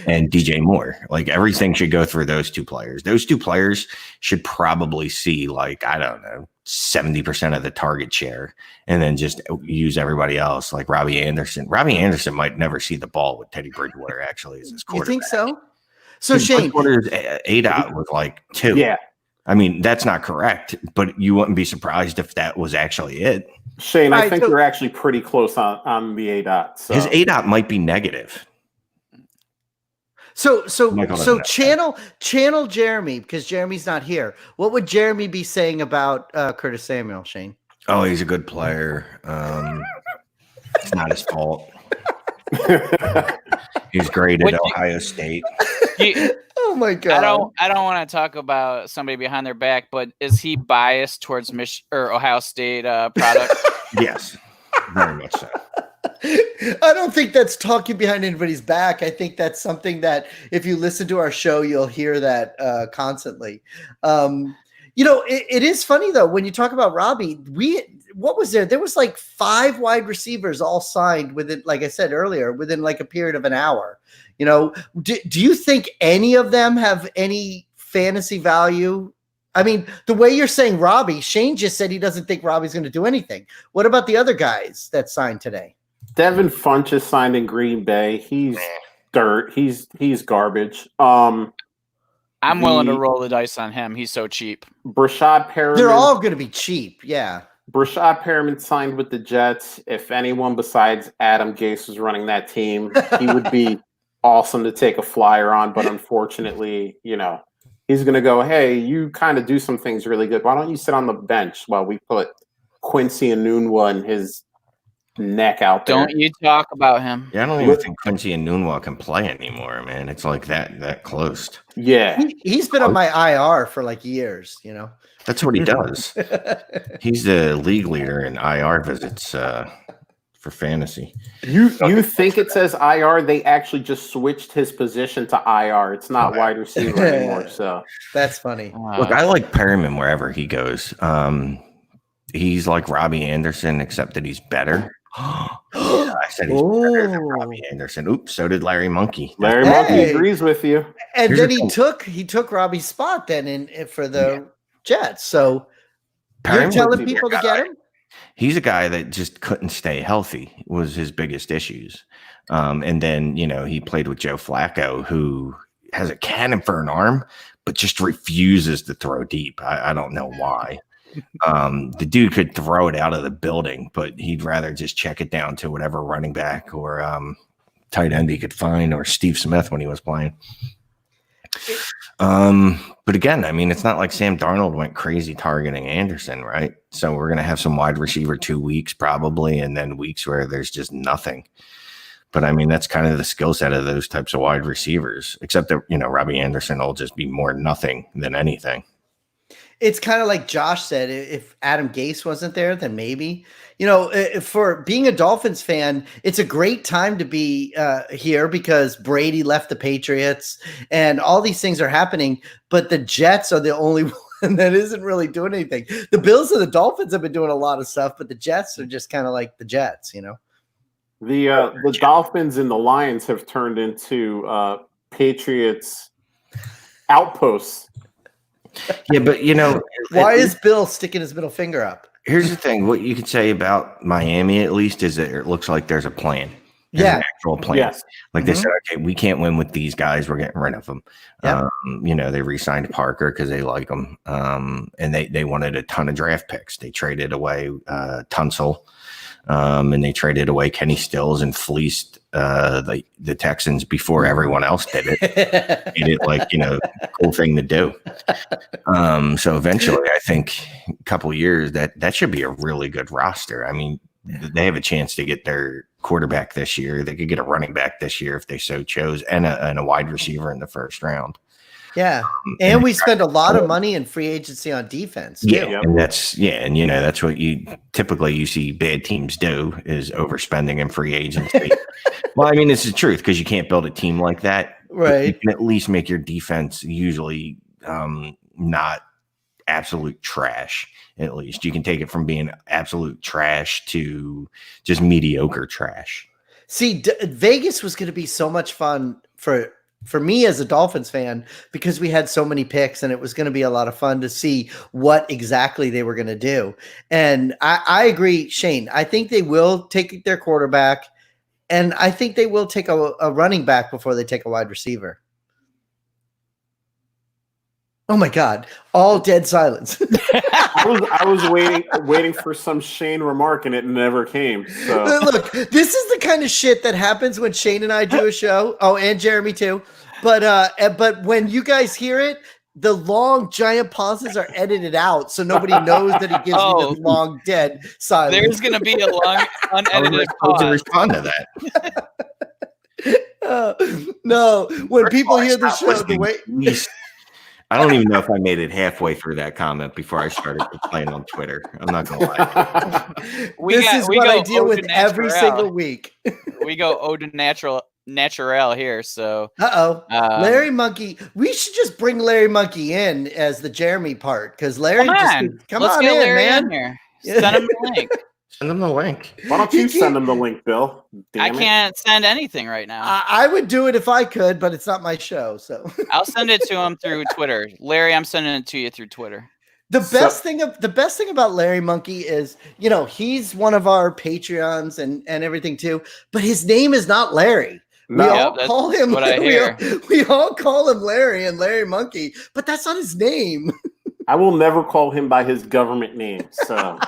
and DJ Moore. Like everything should go through those two players. Those two players should probably see like, I don't know, 70% of the target share and then just use everybody else like Robbie Anderson. Robbie Anderson might never see the ball with Teddy Bridgewater actually as his You quarterback. think so? So Shane, Bridgewater's ADOT was like 2. Yeah. I mean, that's not correct, but you wouldn't be surprised if that was actually it. Shane, All I right, think so- you're actually pretty close on the ADOT. So. His ADOT might be negative. so Michael so doesn't know. channel Jeremy, because Jeremy's not here. What would Jeremy be saying about Curtis Samuel, Shane? Oh, he's a good player. It's not his fault. He's great Would at you- Ohio State. Oh my god! I don't want to talk about somebody behind their back, but is he biased towards Ohio State product? Yes, very much so. I don't think that's talking behind anybody's back. I think that's something that if you listen to our show, you'll hear that constantly. It is funny though when you talk about Robbie. What was there? There was like 5 wide receivers all signed within, like I said earlier, within like a period of an hour. Do you think any of them have any fantasy value? I mean, the way you're saying Robbie, Shane just said he doesn't think Robbie's going to do anything. What about the other guys that signed today? Devin Funchess signed in Green Bay. He's dirt. He's garbage. I'm willing to The- roll the dice on him. He's so cheap. Brashad Perriman. They're all going to be cheap. Yeah. Brashad Perriman signed with the Jets. If anyone besides Adam Gase was running that team, he would be awesome to take a flyer on. But unfortunately, he's going to go, hey, you kind of do some things really good. Why don't you sit on the bench while we put Quincy Enunwa and his neck out there? Don't you talk about him. Yeah, I don't even think Quincy and Nunwa can play anymore, man. It's like that close. Yeah. He's been on my IR for like years, That's what he does. He's the league leader in IR visits for fantasy. You think it says IR? They actually just switched his position to IR. It's not wide receiver anymore. So That's funny. Look, I like Perriman wherever he goes. He's like Robbie Anderson, except that he's better. Yeah, I said he's better than Robbie Anderson. Oops, so did Larry Monkey. Larry Hey. Monkey agrees with you. And Here's then the he took Robbie's spot then for the Jets. So you're Perriman telling would be people their to guy. get him? He's a guy that just couldn't stay healthy was his biggest issues. And then, he played with Joe Flacco, who has a cannon for an arm, but just refuses to throw deep. I don't know why. The dude could throw it out of the building, but he'd rather just check it down to whatever running back or tight end he could find, or Steve Smith when he was playing. But again, I mean, it's not like Sam Darnold went crazy targeting Anderson, right? So we're going to have some wide receiver 2 weeks probably, and then weeks where there's just nothing. But I mean, that's kind of the skill set of those types of wide receivers, except that, Robbie Anderson will just be more nothing than anything. It's kind of like Josh said, if Adam Gase wasn't there, then maybe, for being a Dolphins fan, it's a great time to be here because Brady left the Patriots and all these things are happening, but the Jets are the only one that isn't really doing anything. The Bills and the Dolphins have been doing a lot of stuff, but the Jets are just kind of like the Jets, The Dolphins and the Lions have turned into Patriots outposts. Yeah, but Why is Bill sticking his middle finger up? here's the thing. What you could say about Miami, at least, is that it looks like there's a plan. There's an actual plan. Yes. Like they said, okay, we can't win with these guys. We're getting rid of them. Yep. They re-signed Parker because they like him. And they wanted a ton of draft picks. They traded away Tunsil. And they traded away Kenny Stills and fleeced the Texans before everyone else did it. Made it like, cool thing to do. So eventually, I think a couple of years that should be a really good roster. I mean, they have a chance to get their quarterback this year. They could get a running back this year if they so chose, and a wide receiver in the first round. Yeah. And we spend a lot of money in free agency on defense. Too. Yeah, and that's what you typically see bad teams do is overspending in free agency. Well, I mean, it's the truth because you can't build a team like that. Right. You can at least make your defense usually not absolute trash. At least you can take it from being absolute trash to just mediocre trash. See, Vegas was going to be so much fun for me as a Dolphins fan because we had so many picks, and it was going to be a lot of fun to see what exactly they were going to do. And I agree, Shane. I think they will take their quarterback, and I think they will take a running back before they take a wide receiver. Oh my God! All dead silence. I was waiting for some Shane remark, and it never came. So look, this is the kind of shit that happens when Shane and I do a show. Oh, and Jeremy too. But when you guys hear it, the long giant pauses are edited out, so nobody knows that he gives me the long dead silence. There's gonna be a long unedited pause. To pause. respond to that. No, when people hear the show, the way. I don't even know if I made it halfway through that comment before I started playing on Twitter. I'm not gonna lie. This is what I deal with every single week. We go Ode to Natural here. So Larry Monkey. We should just bring Larry Monkey in as the Jeremy part because Larry come Let's on get in, Larry man. In here. Send him the link. Send them the link. Why don't you send them the link, Bill? I can't send anything right now. I would do it if I could, but it's not my show. So I'll send it to him through Twitter. Larry, I'm sending it to you through Twitter. The best thing about Larry Monkey is, he's one of our Patreons and everything too, but his name is not Larry. We all call him we all call him Larry and Larry Monkey, but that's not his name. I will never call him by his government name. So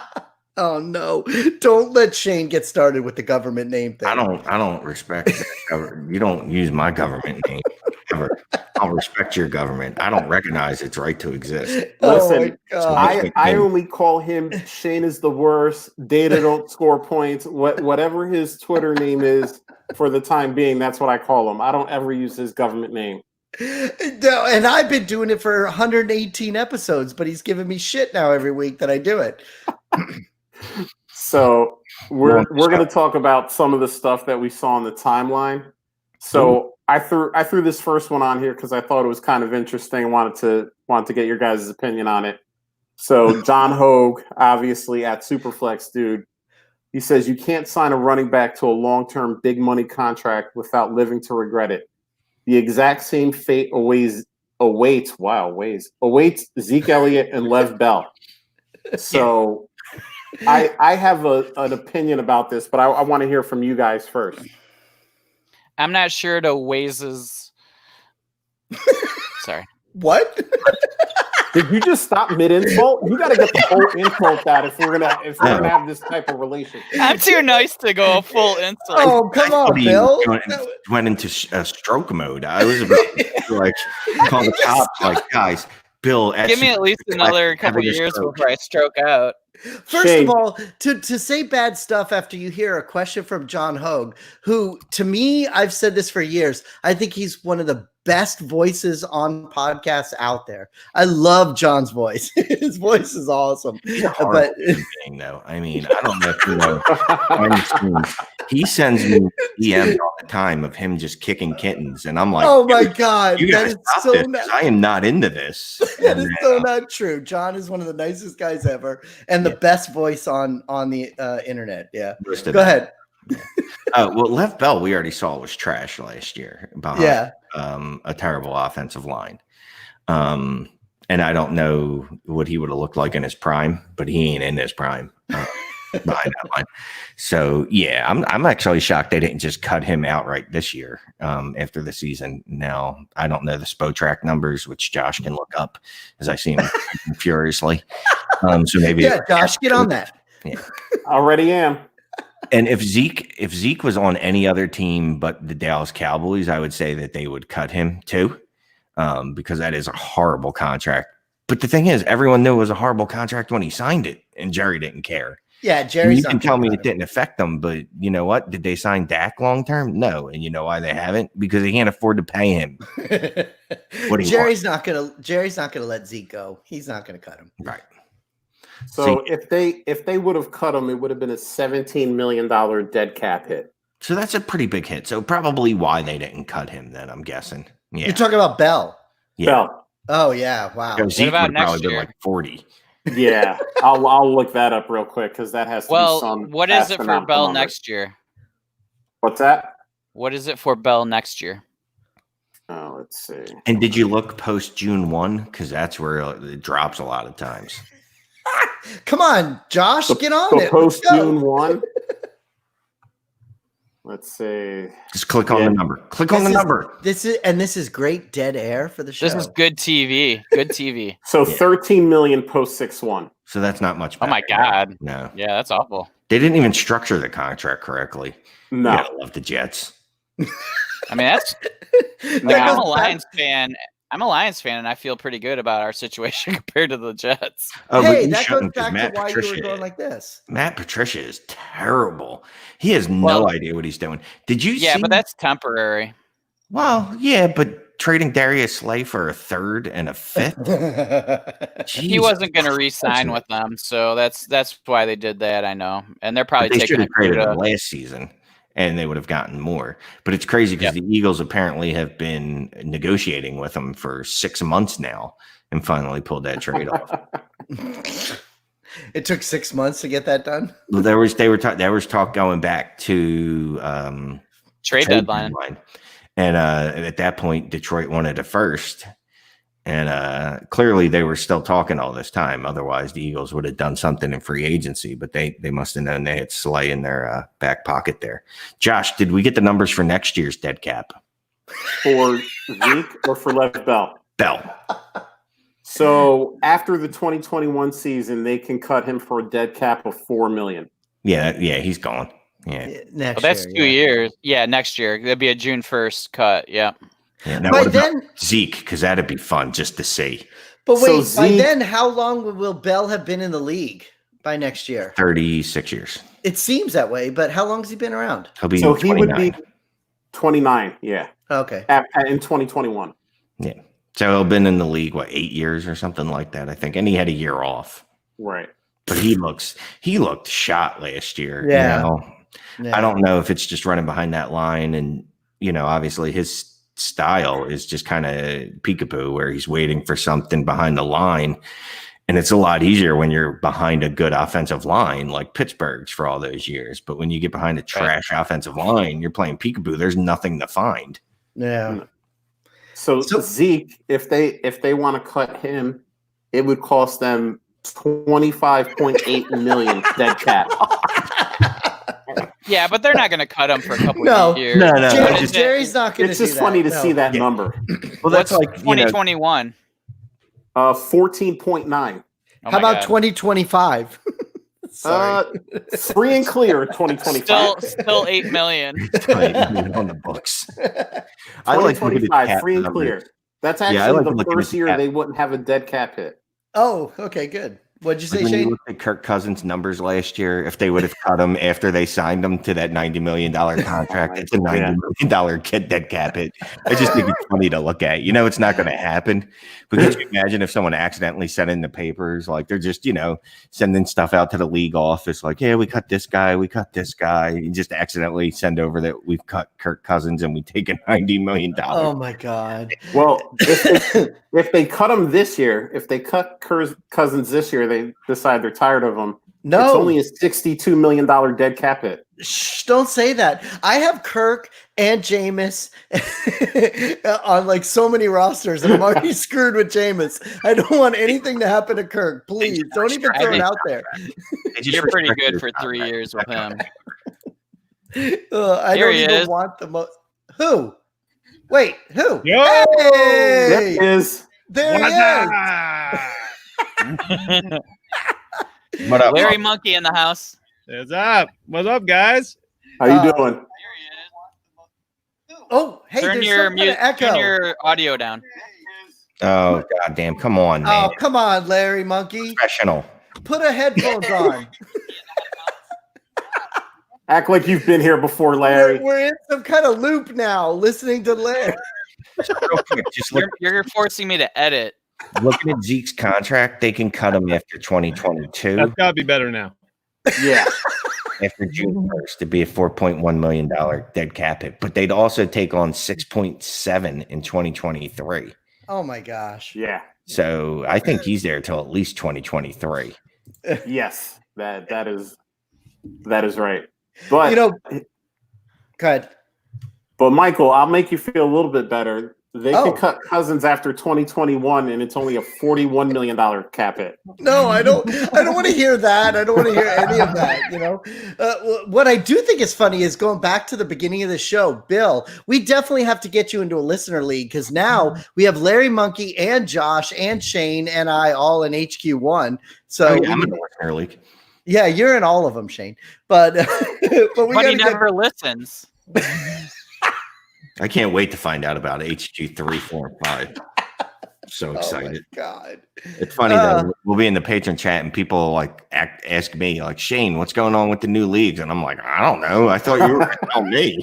oh no! Don't let Shane get started with the government name thing. I don't respect that. You don't use my government name ever. I'll respect your government. I don't recognize its right to exist. Listen, I only call him Shane is the worst. Data don't score points. Whatever his Twitter name is for the time being, that's what I call him. I don't ever use his government name. No, and I've been doing it for 118 episodes, but he's giving me shit now every week that I do it. So we're going to talk about some of the stuff that we saw on the timeline. So I threw this first one on here because I thought it was kind of interesting. I wanted to get your guys' opinion on it. So John Hogue, obviously at Superflex, dude, he says you can't sign a running back to a long-term big money contract without living to regret it. The exact same fate awaits Zeke Elliott and Lev Bell. So I have an opinion about this, but I want to hear from you guys first. I'm not sure it Oways. Sorry. What? Did you just stop mid-insult? You got to get the whole insult out if we're gonna have this type of relationship. I'm too nice to go full insult. Oh, come on, Bill. Went into stroke mode. I was about to call the cops. Like, guys, Bill, give me at least another couple years before I stroke out. First Shane. of all, to say bad stuff after you hear a question from John Hogue, who, to me, I've said this for years, I think he's one of the best voices on podcasts out there. I love John's voice. His voice is awesome. But thing, though. I mean, I don't know if you know. He sends me DMs all the time of him just kicking kittens, and I'm like, oh my God, you that gotta is stop so this, not. I am not into this. That is so not true. John is one of the nicest guys ever, and the best voice on the internet. Yeah, go ahead. Well, Lev Bell, we already saw was trash last year. Behind, a terrible offensive line. And I don't know what he would have looked like in his prime, but he ain't in his prime behind that line. So yeah, I'm actually shocked they didn't just cut him outright this year after the season. Now I don't know the Spotrac numbers, which Josh can look up as I see him furiously. So maybe Josh, get on that. Yeah, already am. And if Zeke was on any other team but the Dallas Cowboys, I would say that they would cut him too, because that is a horrible contract. But the thing is, everyone knew it was a horrible contract when he signed it, and Jerry didn't care. Yeah, Jerry. You can tell me it didn't affect them, but you know what? Did they sign Dak long term? No, and you know why they haven't? Because they can't afford to pay him. Jerry's not gonna let Zeke go. He's not gonna cut him. Right. So if they would have cut him, it would have been a $17 million dead cap hit. So that's a pretty big hit. So probably why they didn't cut him then, I'm guessing. Yeah. You're talking about Bell. Yeah. Bell. Oh yeah, wow. Because Zeke about would have probably next been year? like 40. Yeah, I'll look that up real quick because that has to be Well, some. what is it for astronomical Bell number. next year? What's that? What is it for Bell next year? Oh, let's see. And did you look post June 1? Because that's where it drops a lot of times. Come on, Josh, get on So it. post Let's go. June 1. Let's see. Just click on Yeah. the number. Click on the number. This is great dead air for the show. This is good TV. Good TV. So Yeah. 13 million post 6-1. So that's not much Oh my better. God. No. Yeah, that's awful. They didn't even structure the contract correctly. No. Yeah, I love the Jets. I mean, that's That Now- I'm goes a back- Lions fan. I'm a Lions fan, and I feel pretty good about our situation compared to the Jets. Oh, hey, but you that goes shouldn't, 'cause back Matt to why you Patricia, were going like this. Matt Patricia is terrible. He has no Well- idea what he's doing. Did you Yeah, see? but that's temporary. Well, yeah, but trading Darius Slay for a third and a fifth? He Jesus wasn't going to re-sign Christ. with them, so that's why they did that. I know, and they're But probably they should taking have it traded to him last season, and they would have gotten more. But it's crazy because the Eagles apparently have been negotiating with him for 6 months now, and finally pulled that trade off. It took 6 months to get that done. Well, there was talk going back to trade deadline. and at that point, Detroit wanted a first, and clearly they were still talking all this time. Otherwise, the Eagles would have done something in free agency, but they must have known they had Slay in their back pocket there. Josh, did we get the numbers for next year's dead cap? For Zeke or for Lev Bell? Bell. So after the 2021 season, they can cut him for a dead cap of $4 million. Yeah, he's gone. Yeah. Next Well, that's year, 2 yeah. years. Yeah, next year. That'd be a June 1st cut. Yeah. Now, By what about then, Zeke? Because that'd be fun just to see. but So wait, by Zeke- then, how long will Bell have been in the league by next year? 36 years. It seems that way, but how long has he been around? He'll be So he 29. would be 29, yeah, Okay. in 2021. Yeah. So he'll been in the league, 8 years or something like that, I think. And he had a year off. Right. But he looked shot last year. Yeah. You know? Yeah. I don't know if it's just running behind that line, and obviously his style is just kind of peekaboo, where he's waiting for something behind the line. And it's a lot easier when you're behind a good offensive line like Pittsburgh's for all those years. But when you get behind a trash offensive line, you're playing peekaboo. There's nothing to find. Yeah. So So- Zeke, if they want to cut him, it would cost them $25.8 million dead cap. Yeah, but they're not going to cut him for a couple No. of years. No, What Jerry, is it? Jerry's not going to It's do just that. funny to No. see that Yeah. number. Well, that's What's like 2021. 14.9. Oh How my about God. 2025? Sorry. Free and clear 2025. Still 8 million. on the books. I like looking at 2025, cap free and numbers. clear. That's Yeah, I actually like the looking at first the year cap. they wouldn't have a dead cap hit. Oh, okay, good. What'd you Like say, when you Shane? look at Kirk Cousins' numbers last year, if they would have cut him after they signed him to that $90 million contract, it's a $90 million dead cap hit. I just think it's funny to look at. It's not going to happen. But could you imagine if someone accidentally sent in the papers, like they're just, sending stuff out to the league office, like, yeah, we cut this guy, and just accidentally send over that we've cut Kirk Cousins and we take a $90 million. Oh my God. Well, if they cut him this year, if they cut Cousins this year, they decide they're tired of him. No, It's only a $62 million dead cap hit. shh, don't say that. I have Kirk and Jameis on like so many rosters, and I'm already screwed with Jameis. I don't want anything to happen to Kirk. Please don't even throw it out there. You're pretty good for 3 years with him. I Here don't he even is. want the most. Who? Wait, who? Yo! Hey! There it is. There he is. What up, Larry Mark? Monkey in the house. What's up? What's up, guys? How you doing? Oh, hey, Turn there's your some kind of echo. turn your audio down. Oh, goddamn. Come on, man. Oh, come on, Larry Monkey. Professional. Put a headphones on. Act like you've been here before, Larry. We're in some kind of loop now, listening to Larry. Real quick, just You're forcing me to edit. looking at Zeke's contract, they can cut him after 2022, That's got to be better now. Yeah. after June 1st, to be a $4.1 million dead cap hit. But they'd also take on 6.7 in 2023. Oh my gosh. Yeah. So I think he's there till at least 2023. Yes. That is right. But You know, good. But Michael, I'll make you feel a little bit better. They Oh. could cut Cousins after 2021, and it's only a $41 million cap hit. No, I don't want to hear that. I don't want to hear any of that. What I do think is funny is going back to the beginning of the show, Bill. We definitely have to get you into a listener league because now we have Larry Monkey and Josh and Shane and I all in HQ1. So I'm in the listener league. yeah, you're in all of them, Shane. But we But he got to never listens. I can't wait to find out about HQ 3, 4, and 5. So excited. Oh my God. It's funny though. We'll be in the patron chat and people like ask me like, Shane, what's going on with the new leagues? And I'm like, I don't know. I thought you were going to tell me.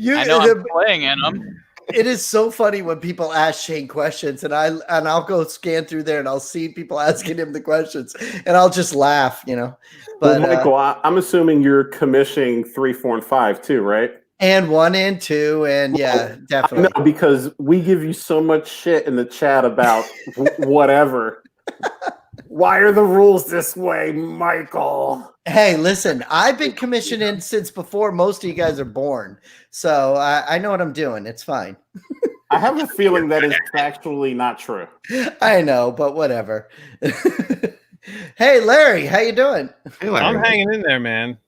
I know I'm playing in them. It is so funny when people ask Shane questions, and I'll go scan through there and I'll see people asking him the questions, and I'll just laugh, But Well, Michael, I'm assuming you're commissioning 3, 4, and 5 too, right? and 1 and 2, and yeah, definitely. No, because we give you so much shit in the chat about whatever. Why are the rules this way, Michael? Hey, listen, I've been commissioning since before most of you guys are born, so I know what I'm doing. It's fine. I have a feeling that is factually not true. I know, but whatever. Hey, Larry, how you doing? Hey, Larry. I'm hanging in there, man.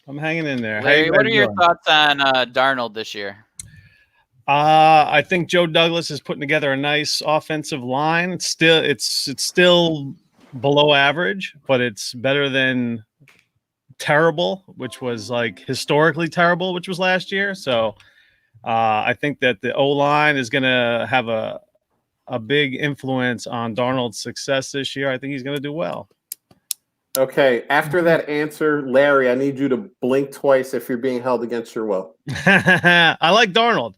I'm hanging in there. How Larry, you what guys are your doing? thoughts on Darnold this year? I think Joe Douglas is putting together a nice offensive line. It's still below average, but it's better than terrible, which was like historically terrible, which was last year. So I think that the O-line is going to have a big influence on Darnold's success this year. I think he's going to do well. Okay, after that answer, Larry, I need you to blink twice if you're being held against your will. I like Darnold.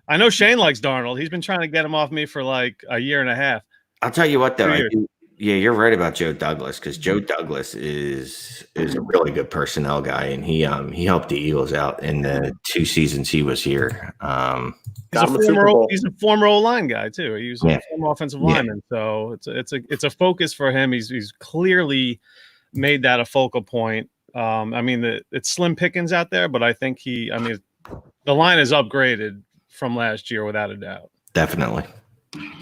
I know Shane likes Darnold. He's been trying to get him off me for like a year and a half. I'll tell you what, though. 2 years. Yeah, you're right about Joe Douglas because Joe Douglas is a really good personnel guy, and he helped the Eagles out in the 2 seasons he was here. Got him a Super Bowl. He's a former O-line guy too. He was Yeah. a former offensive Yeah. lineman, so it's a focus for him. He's clearly made that a focal point. I mean, it's slim pickings out there, but I think the line is upgraded from last year without a doubt. Definitely.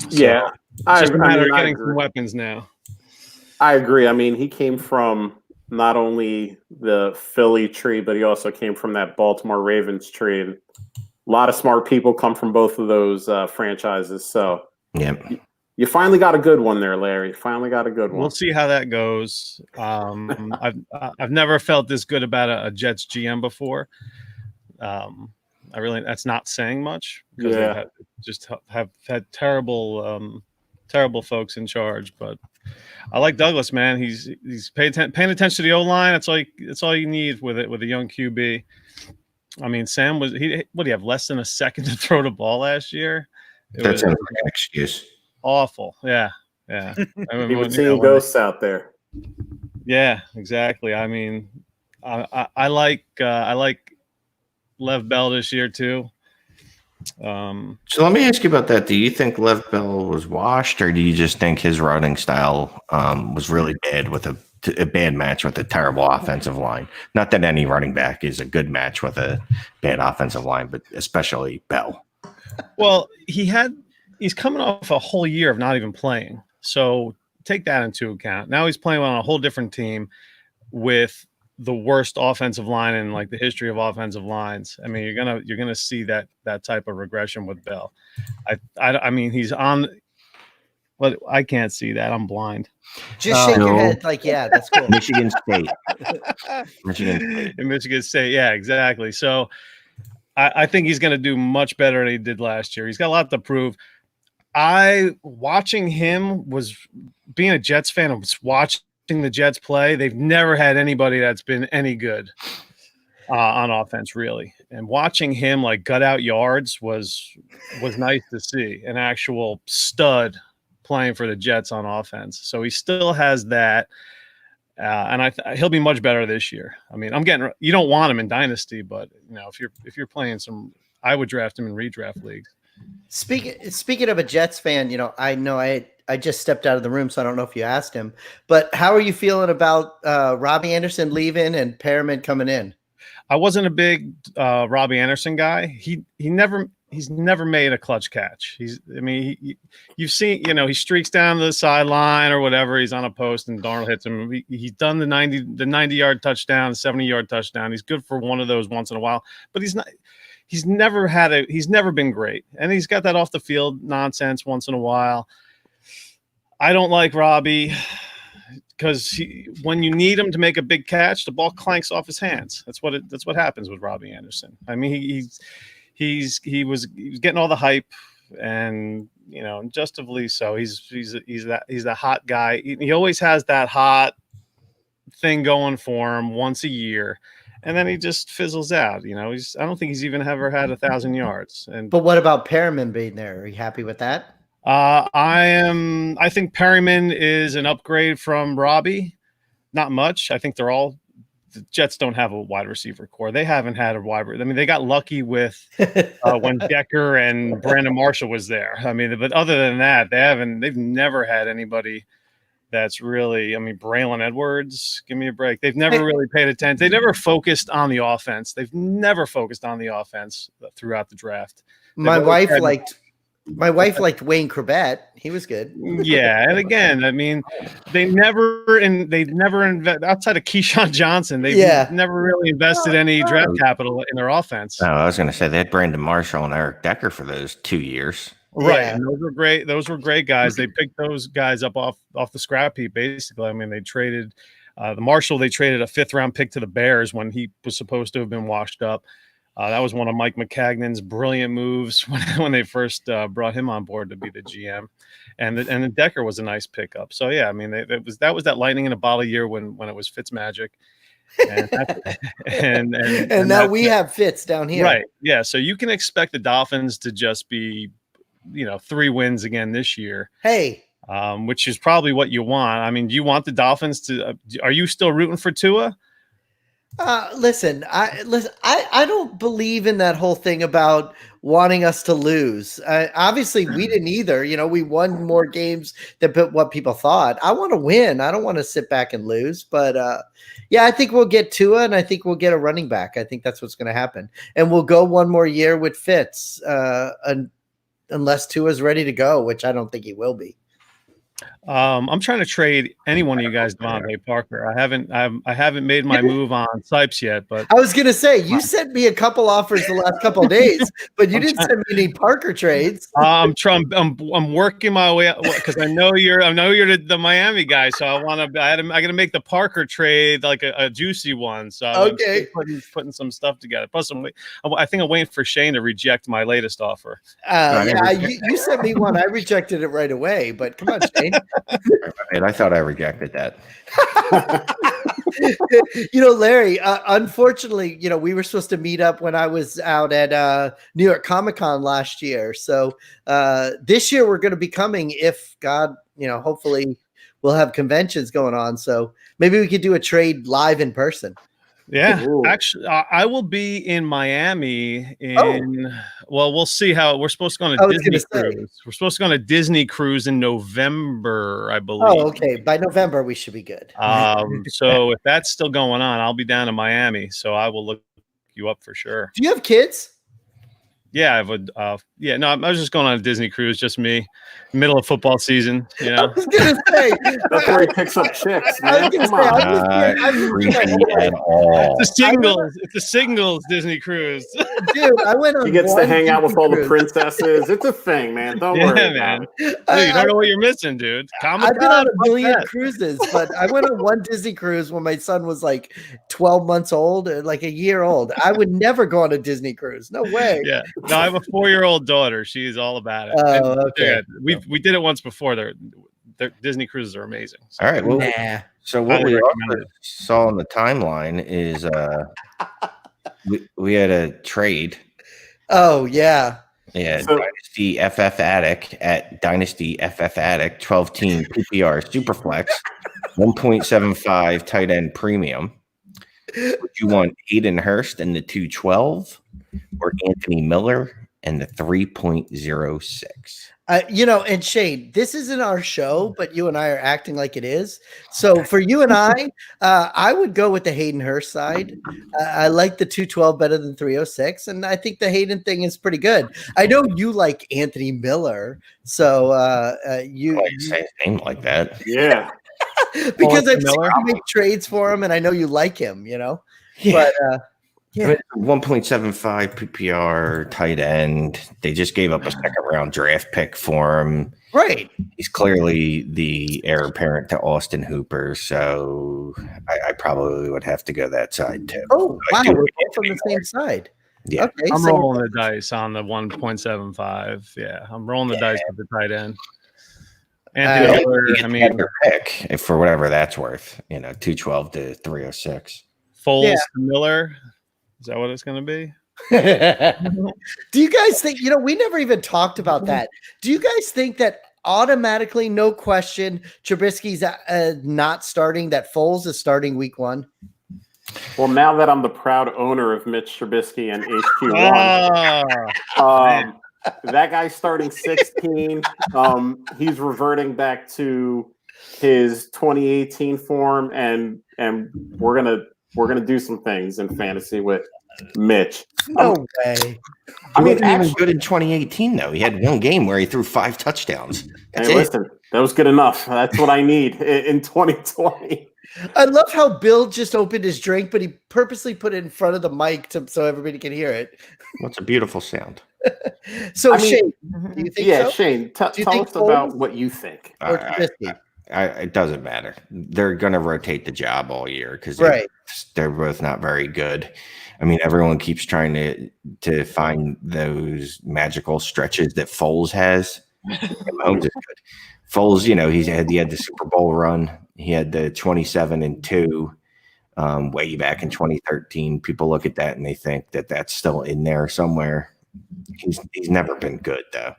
Yeah, It's just a matter of I getting agree. some weapons now. I agree. I mean, he came from not only the Philly tree, but he also came from that Baltimore Ravens tree. And a lot of smart people come from both of those franchises. So Yeah. you finally got a good one there, Larry. Finally got a good one. We'll see how that goes. I've never felt this good about a Jets GM before. That's not saying much because Yeah. they have had terrible folks in charge. But I like Douglas, man. He's paying attention to the O-line. That's all you need with a young QB. I mean, Sam what do you have less than a second to throw the ball last year? It That was sounds like an excuse. awful. Yeah. I mean, He was seeing ghosts out there. Yeah, exactly. I mean, I like Lev Bell this year too. So let me ask you about that. Do you think Lev Bell was washed, or do you just think his running style was really bad with a bad match with a terrible offensive line? Not that any running back is a good match with a bad offensive line, but especially Bell. Well, he's coming off a whole year of not even playing. So take that into account. Now he's playing on a whole different team with the worst offensive line in like the history of offensive lines. I mean, you're gonna see that type of regression with Bell. I mean, he's on, but I can't see that. I'm blind. Just shake your No. head like, yeah, that's cool. Michigan State. Michigan State. In Michigan State, yeah, exactly. So I think he's going to do much better than he did last year. He's got a lot to prove. Watching him was being a Jets fan. I was watching the Jets play. They've never had anybody that's been any good on offense, really. And watching him like gut out yards was nice to see. An actual stud playing for the Jets on offense. So he still has that. And he'll be much better this year. I mean, you don't want him in Dynasty, but if you're playing I would draft him in redraft leagues. Speaking of a Jets fan, I know I just stepped out of the room, so I don't know if you asked him, but how are you feeling about Robbie Anderson leaving and Perriman coming in? I wasn't a big Robbie Anderson guy. He's never made a clutch catch. You've seen, he streaks down the sideline or whatever. He's on a post and Darnold hits him. He's done the 90-yard touchdown, 70-yard touchdown. He's good for one of those once in a while, but he's never been great. And he's got that off the field nonsense once in a while. I don't like Robbie because when you need him to make a big catch, the ball clanks off his hands. That's what happens with Robbie Anderson. I mean, he was getting all the hype, and justly so. He's the hot guy. He always has that hot thing going for him once a year, and then he just fizzles out. I don't think he's even ever had 1,000 yards. But what about Perriman being there? Are you happy with that? I think Perriman is an upgrade from Robbie. Not much. I think the Jets don't have a wide receiver core. They haven't had a wide. I mean, they got lucky with when Decker and Brandon Marshall was there. I mean, but other than that, they've never had anybody that's really. Braylon Edwards, give me a break. They've never really paid attention. They never focused on the offense. They've never focused on the offense throughout the draft. My wife liked Wayne Corbett. He was good. Yeah, and again, they never invest outside of Keyshawn Johnson. They've never really invested any draft capital in their offense. No, I was going to say they had Brandon Marshall and Eric Decker for those 2 years. Right, Yeah. and those were great. Those were great guys. They picked those guys up off the scrap heap. Basically, they traded the Marshall. They traded a 5th-round pick to the Bears when he was supposed to have been washed up. That was one of Mike McCagnon's brilliant moves when they first brought him on board to be the GM, and the Decker was a nice pickup. So yeah, that was that lightning in a bottle year when it was Fitzmagic, and now we have Fitz down here, right? Yeah, so you can expect the Dolphins to just be, 3 wins again this year. Hey, which is probably what you want. Do you want the Dolphins to? Are you still rooting for Tua? Listen, I don't believe in that whole thing about wanting us to lose. Obviously, we didn't either. We won more games than what people thought. I want to win. I don't want to sit back and lose. But I think we'll get Tua, and I think we'll get a running back. I think that's what's going to happen. And we'll go one more year with Fitz, unless Tua's ready to go, which I don't think he will be. I'm trying to trade any one of you guys, Devontae Parker. I haven't made my move on Sipes yet, but I was gonna say you sent me a couple offers the last couple of days, but you didn't send me any Parker trades. I'm working my way because I know you're the Miami guy, so I got to make the Parker trade like a juicy one. So okay, I'm putting some stuff together. Plus, I think I'm waiting for Shane to reject my latest offer. You sent me one. I rejected it right away, but come on, Shane. And I thought I rejected that. Larry, unfortunately, we were supposed to meet up when I was out at New York Comic-Con last year. So this year we're going to be coming if God, hopefully we'll have conventions going on. So maybe we could do a trade live in person. Yeah, actually, I will be in Miami well, we'll see how we're supposed to go on a Disney cruise. We're supposed to go on a Disney cruise in November, I believe. Oh, okay. By November, we should be good. So if that's still going on, I'll be down in Miami. So I will look you up for sure. Do you have kids? Yeah, I would. I was just going on a Disney cruise, just me, middle of football season. I was gonna say that's where he picks up chicks. Man. Creepy at all. It's a singles Disney cruise. Dude, I went on. He gets to hang out with all the cruise. princesses. It's a thing, man. Don't worry, man. Dude, you don't know what you're missing, dude. I've been on a million cruises, but I went on one Disney cruise when my son was like 12 months old, like a year old. I would never go on a Disney cruise. No way. Yeah. No, I have a 4-year-old daughter. She's all about it. Oh, okay. We did it once before. Their Disney cruises are amazing. So. All right. Well, so what we also saw on the timeline is we had a trade. Oh yeah. Yeah. So, Dynasty FF Attic at Dynasty FF Attic 12-team PPR Superflex 1.75 tight end premium. Would you want Aiden Hurst in the 212 or Anthony Miller and the 3.06. And Shane, this isn't our show, but you and I are acting like it is. So for you and I would go with the Hayden Hurst side. I like the 212 better than 306, and I think the Hayden thing is pretty good. I know you like Anthony Miller, so you say his name like that. Yeah. because I've seen Miller? you make trades for him, and I know you like him. Yeah. But I mean, 1.75 PPR tight end. They just gave up a second round draft pick for him. right. He's clearly the heir apparent to Austin Hooper, so I probably would have to go that side too. Oh I wow, do we're like both on the same side. Yeah. Okay, I'm so rolling the dice on the 1.75. Yeah, I'm rolling the dice with the tight end. Anthony You Miller, get I the mean, better pick if for whatever that's worth. 212 to 306. Foles Yeah. to Miller. Is that what it's going to be? do you guys think, we never even talked about that. Do you guys think that automatically, no question, Trubisky's not starting, that Foles is starting week 1? Well, now that I'm the proud owner of Mitch Trubisky and HQ1, Oh, that guy's starting 16. He's reverting back to his 2018 form, and we're gonna do some things in fantasy with Mitch. No way. I mean, He wasn't even good in 2018 though. He had one game where he threw 5 touchdowns. That's hey, it. listen, that was good enough. That's what I need in 2020. I love how Bill just opened his drink, but he purposely put it in front of the mic so everybody can hear it. What's a beautiful sound. So, I mean, Shane, do you think Yeah, so? Shane, Do you tell think us about Foles what you think. or Trubisky? It doesn't matter. They're going to rotate the job all year because Right. they're both not very good. I mean, everyone keeps trying to find those magical stretches that Foles has. Mahomes is good. Foles, he had the Super Bowl run. He had the 27-2 way back in 2013. People look at that and they think that that's still in there somewhere. He's never been good though.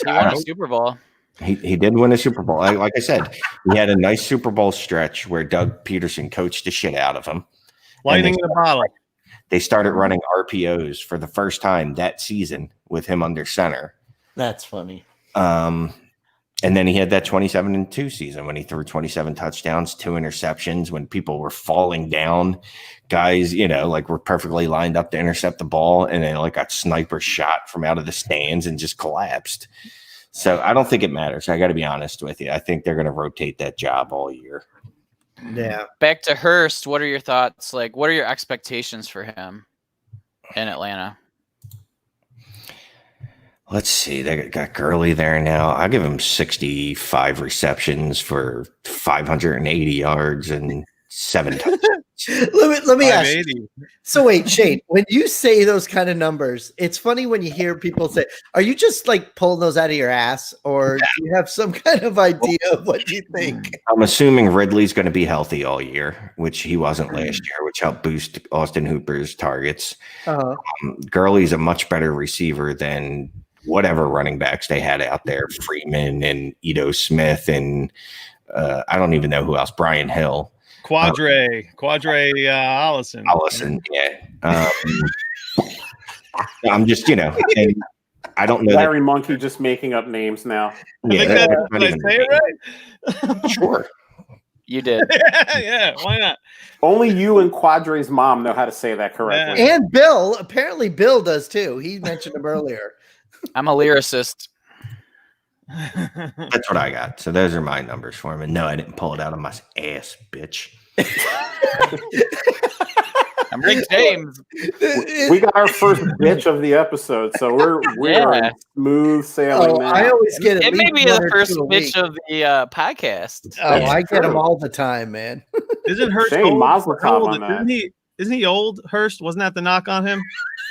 He won a Super Bowl. He did win a Super Bowl. Like I said, he had a nice Super Bowl stretch where Doug Peterson coached the shit out of him. lightning in the bottle. They started running RPOs for the first time that season with him under center. That's funny. And then he had that 27-2 season when he threw 27 touchdowns, 2 interceptions when people were falling down. Guys, were perfectly lined up to intercept the ball, and they got sniper shot from out of the stands and just collapsed. So I don't think it matters. I got to be honest with you. I think they're going to rotate that job all year. Yeah. Back to Hurst. What are your thoughts? What are your expectations for him in Atlanta? Let's see. They got Gurley there now. I'll give him 65 receptions for 580 yards and 7 touchdowns. Let me ask you. 580. So wait, Shane, when you say those kind of numbers, it's funny when you hear people say, are you just pulling those out of your ass, or do you have some kind of idea of what you think? I'm assuming Ridley's going to be healthy all year, which he wasn't last year, which helped boost Austin Hooper's targets. Uh-huh. Gurley's a much better receiver than whatever running backs they had out there, Freeman and Ito Smith, and I don't even know who else, Brian Hill. Quadre Allison. Allison, yeah. I'm just, and I don't know. Larry Monkey just making up names now. I think that's did not I even- say it right? Sure. You did. Yeah, why not? Only you and Quadre's mom know how to say that correctly. And Bill, apparently Bill does too. He mentioned him earlier. I'm a lyricist. That's what I got. So those are my numbers for him. And no, I didn't pull it out of my ass, bitch. I'm Rick James. We got our first bitch of the episode, so we're Yeah. on smooth sailing now. I always get it. It may be the first bitch of the podcast. Oh, That's I get them true. all the time, man. Isn't Hurst Shane old? Mazel How tov old on that. Isn't he old, Hurst? Wasn't that the knock on him?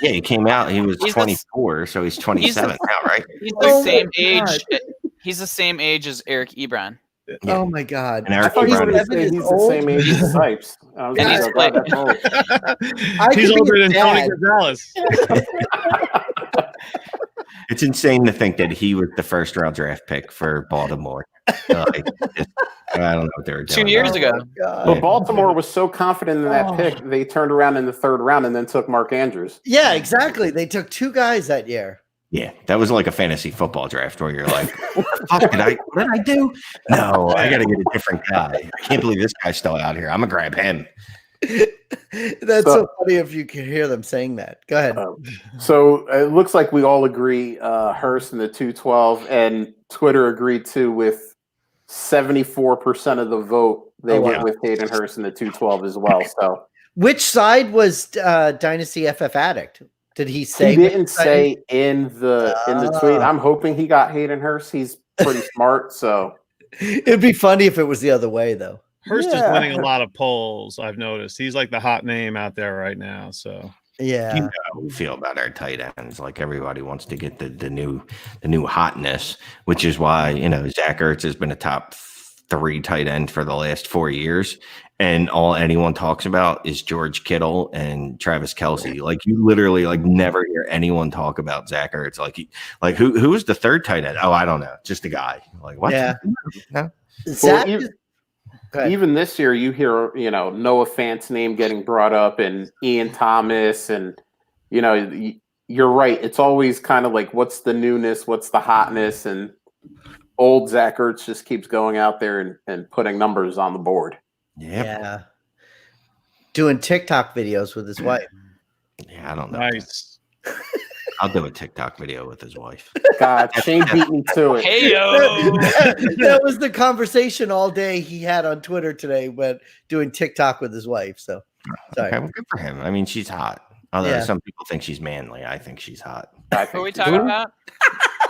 Yeah, he came out. He was He's 24, so he's 27 now, right? He's Oh the same my God. age. He's the same age as Eric Ebron. Yeah. Oh my God. And I Eric thought you were Ebron going to is- say he's the old. same age as Sipes. I was And gonna he's go, God, that's old. I He's could be older his than Tony dad. Gonzalez. It's insane to think that he was the first round draft pick for Baltimore. I don't know what they were doing. 2 years ago. God. But Baltimore was so confident in that pick, they turned around in the third round and then took Mark Andrews. Yeah, exactly. They took 2 guys that year. Yeah, that was like a fantasy football draft where you're like, what the fuck what did I do? No, I got to get a different guy. I can't believe this guy's still out here. I'm going to grab him. That's so funny if you can hear them saying that. Go ahead. So it looks like we all agree Hurst in the 212, and Twitter agreed too with 74% of the vote. They went with Hayden Hurst in the 212 as well. So which side was Dynasty FF Addict? Did he say? He didn't say in the tweet. I'm hoping he got Hayden Hurst. He's pretty smart, so it'd be funny if it was the other way, though. Hurst is winning a lot of polls. I've noticed he's like the hot name out there right now. So yeah, you know how we feel about our tight ends. Like everybody wants to get the new hotness, which is why Zach Ertz has been a top 3 tight end for the last 4 years. And all anyone talks about is George Kittle and Travis Kelce. Like you literally never hear anyone talk about Zach Ertz. Like who was the third tight end? Oh, I don't know. Just a guy. Like what? Yeah. No. Zach. Even this year, you hear Noah Fant's name getting brought up, and Ian Thomas, and you're right. It's always kind of like, what's the newness? What's the hotness? And old Zach Ertz just keeps going out there and putting numbers on the board. Yep. Yeah. Doing TikTok videos with his wife. Yeah, I don't know. Nice. I'll do a TikTok video with his wife. God, Shane beat me to it. Hey yo. That was the conversation all day he had on Twitter today, but doing TikTok with his wife. So sorry. Okay, well, good for him. I mean, she's hot. Although some people think she's manly. I think she's hot. Who are we talking about?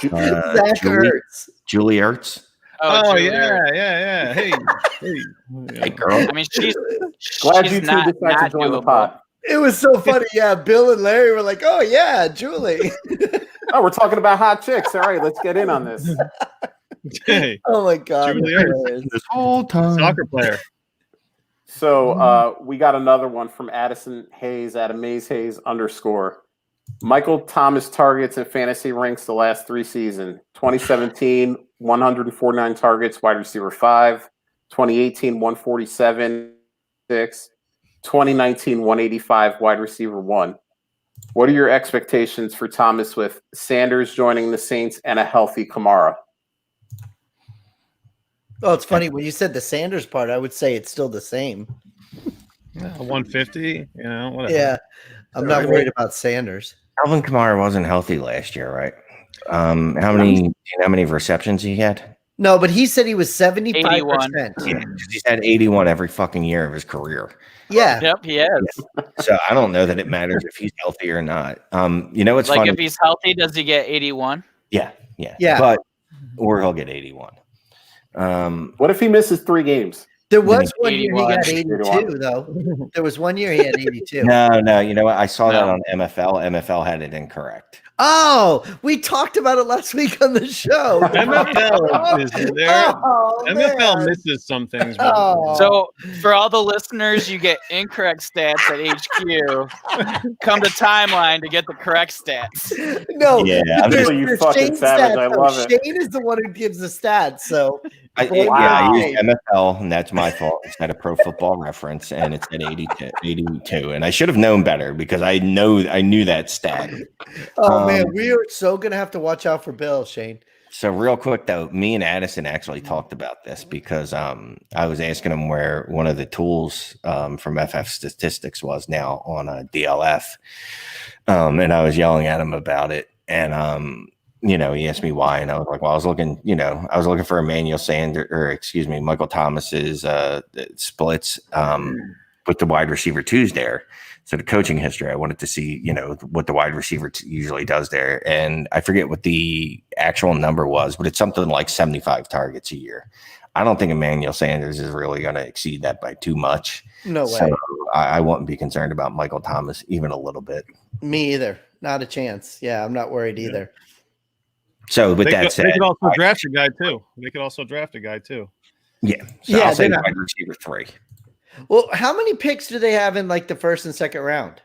Zach Ertz. Julie Ertz. Oh Julia. yeah. Hey. Hey, girl. I mean, she's Glad she's you two not decided to join the doable. pod. It was so funny. Yeah, Bill and Larry were like, "Oh yeah, Julie." Oh, we're talking about hot chicks. All right, let's get in on this. Hey, Oh my god. Julie Ertz. This whole time. soccer player. So we got another one from Addison Hayes at AmazeHayes _. Michael Thomas targets and fantasy ranks the last 3 seasons. 2017, 149 targets, wide receiver 5. 2018, 147, 6. 2019, 185, wide receiver 1. What are your expectations for Thomas with Sanders joining the Saints and a healthy Kamara? Oh, it's funny when you said the Sanders part. I would say it's still the same. 150. Whatever. Yeah, I'm not worried about Sanders. Alvin Kamara wasn't healthy last year, right? How many receptions he had? No, but he said he was 75%. Yeah, 'cause he's had 81 every fucking year of his career. Yeah. Yep, he is. So I don't know that it matters if he's healthy or not. It's Like funny. if he's healthy, does he get 81? Yeah. Yeah. Or he'll get 81. What if he misses 3 games? There was one year he 81. got 82, though. There was one year he had 82. No, you know what? I saw that No. on MFL. MFL had it incorrect. Oh, we talked about it last week on the show. MFL is there. Oh, MFL man. misses some things. Oh. So for all the listeners, you get incorrect stats at HQ. Come to Timeline to get the correct stats. No, Yeah, there's- you there's fucking Shane's savage. I stats, love though. it. Shane is the one who gives the stats. So I Wow. used MFL, and that's my fault. It's not a Pro Football Reference, and it's at 82, and I should have known better because I knew that stat. oh man, we are so gonna have to watch out for Bill, Shane. So real quick though, me and Addison actually talked about this because I was asking him where one of the tools from FF Statistics was now on a DLF, and I was yelling at him about it, and he asked me why, and I was like, well, I was looking for Emmanuel Sanders, Michael Thomas's splits with the wide receiver 2s there. So the coaching history, I wanted to see, what the wide receiver usually does there. And I forget what the actual number was, but it's something like 75 targets a year. I don't think Emmanuel Sanders is really going to exceed that by too much. No way. So I wouldn't be concerned about Michael Thomas even a little bit. Me either. Not a chance. Yeah, I'm not worried either. So with They that could said, also draft a guy too. yeah. So Yeah, I'll say they're not- wide receiver 3. Well, how many picks do they have in like the first and second round?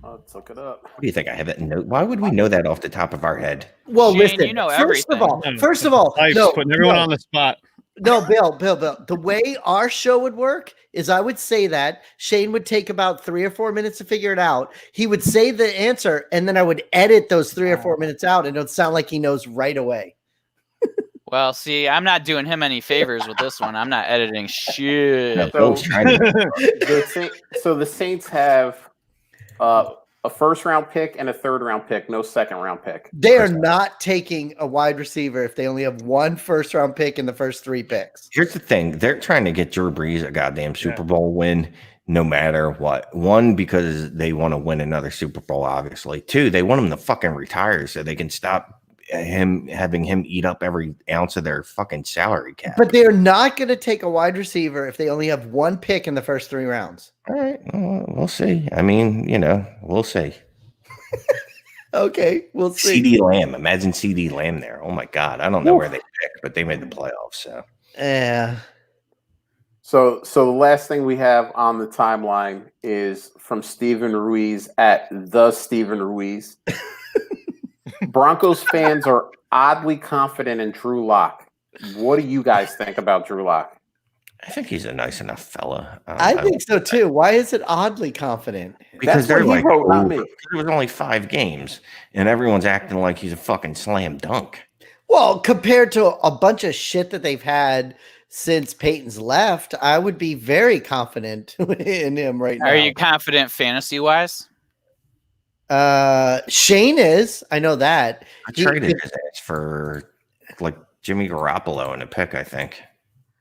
Let's look it up. What do you think? I have it. Why would we know that off the top of our head? Well, Shane, listen. you know first of everything. all, Life's no, putting everyone no. on the spot. No, Bill. The way our show would work is I would say that Shane would take about 3 or 4 minutes to figure it out. He would say the answer, and then I would edit those 3 or 4 minutes out, and it would sound like he knows right away. Well, see, I'm not doing him any favors with this one. I'm not editing shit. So- So, So the Saints have a first-round pick and a third-round pick, no second-round pick. They are not taking a wide receiver if they only have one first-round pick in the first 3 picks. here's the thing: they're trying to get Drew Brees a goddamn Super Bowl win, no matter what. One, because they want to win another Super Bowl, obviously. Two, they want him to fucking retire so they can stop having him eat up every ounce of their fucking salary cap. But they're not going to take a wide receiver if they only have one pick in the first 3 rounds. All right, we'll see. I mean, we'll see. Okay, we'll see. CD Lamb, imagine CD Lamb there. Oh my God, I don't know where they picked, but they made the playoffs. So Yeah. So the last thing we have on the timeline is from Steven Ruiz at the Steven Ruiz. Broncos fans are oddly confident in Drew Lock. What do you guys think about Drew Lock? I think he's a nice enough fella. I think so too. Why is it oddly confident? because That's what they're he like, wrote, not oh, me. it was only 5 games, and everyone's acting like he's a fucking slam dunk. Well, compared to a bunch of shit that they've had since Peyton's left, I would be very confident in him right now. Are you confident fantasy wise? Shane is. I know that. I traded his ass for like Jimmy Garoppolo in a pick, I think.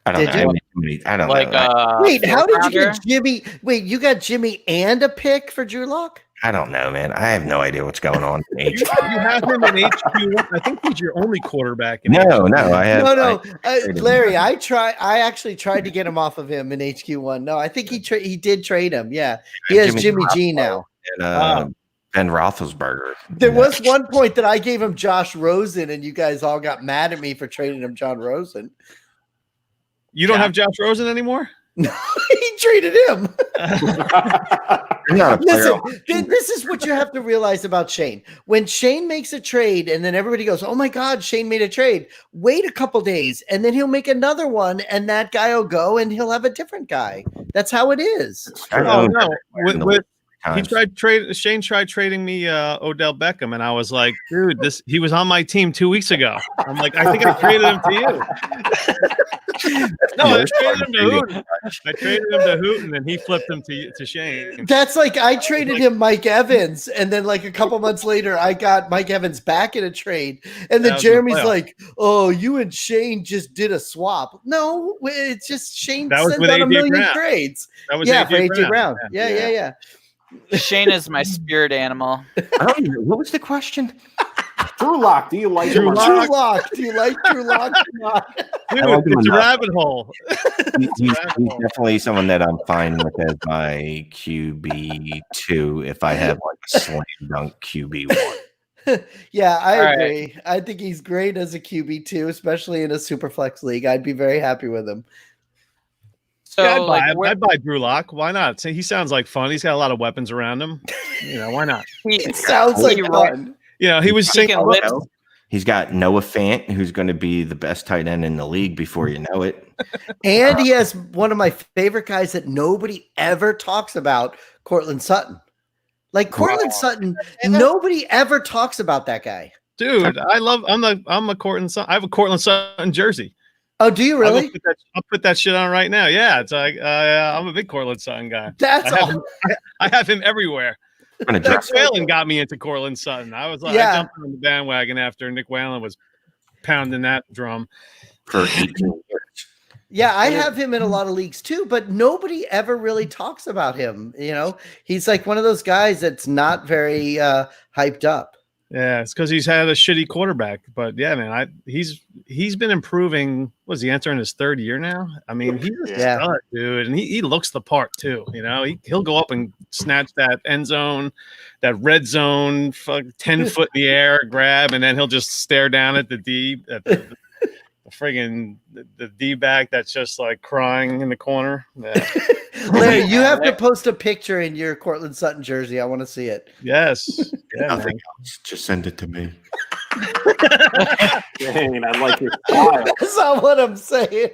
I don't Did know. you? I don't Like, know. Wait, how did you rounder? get Jimmy? Wait, you got Jimmy and a pick for Drew Lock? I don't know, man. I have no idea what's going on. You have him in HQ1. I think he's your only quarterback. In No, I have. No. traded Larry, I actually tried to get him off of him in HQ1. No, I think he did trade him. Yeah, he has Jimmy G now. And, Ben Roethlisberger. There was one point that I gave him Josh Rosen, and you guys all got mad at me for trading him John Rosen. You don't have Josh Rosen anymore? No, he traded him. You're not a player. Listen, this is what you have to realize about Shane. When Shane makes a trade and then everybody goes, oh my God, Shane made a trade, wait a couple days and then he'll make another one and that guy will go and he'll have a different guy. That's how it is. I Oh know no! in the league Shane tried trading me Odell Beckham, and I was like, dude, he was on my team 2 weeks ago. I'm like, I think I traded him to you. No, I traded him to Hooten. I traded him to Hooten, and he flipped him to Shane. That's like I traded him Mike Evans, and then like a couple months later, I got Mike Evans back in a trade. And then That was Jeremy's the playoff. like, oh, you and Shane just did a swap. No, it's just Shane That was sent with out a AJ million Brown. trades. That was Yeah, for AJ Brown. Yeah. Yeah. Shane is my spirit animal. What was the question? Drew Lock, do you like him? Drew or Lock. not? Drew Lock. Do you like Drew Lock or not? Dude, I like him it's a enough. rabbit hole. He's definitely someone that I'm fine with as my QB2 if I have like a slam dunk QB1. Yeah, I All right. agree. I think he's great as a QB2, especially in a super flex league. I'd be very happy with him. So, Yeah, like, I'd buy Drew Lock. Why not? He sounds like fun. He's got a lot of weapons around him. Why not? It sounds like fun. He was He sinking. can lift- He's got Noah Fant, who's going to be the best tight end in the league before you know it. And he has one of my favorite guys that nobody ever talks about, Cortland Sutton. Like Cortland Sutton, nobody ever talks about that guy. Dude, I'm a Cortland Sutton. I have a Cortland Sutton jersey. Oh, do you really? I'll put that shit on right now. Yeah, it's like I'm a big Cortland Sutton guy. That's I have him everywhere. I'm gonna Nick drop Whalen got me into Cortland Sutton. I was like, Yeah. I jumped on the bandwagon after Nick Whalen was pounding that drum. for 18 years. Yeah, I have him in a lot of leagues too, but nobody ever really talks about him. He's like one of those guys that's not very hyped up. Yeah, it's because he's had a shitty quarterback. But yeah, man, he's been improving. Was he entering his 3rd year now? I mean, he's a Yeah. stud, dude, and he looks the part too. He'll go up and snatch that end zone, that red zone, 10 foot in the air grab, and then he'll just stare down at the the friggin' the D back that's just like crying in the corner. Yeah. Larry, you have to post a picture in your Cortland Sutton jersey. I want to see it. Yes. Yeah, Nothing man. else. Just send it to me. Dang, I like your style. That's not what I'm saying.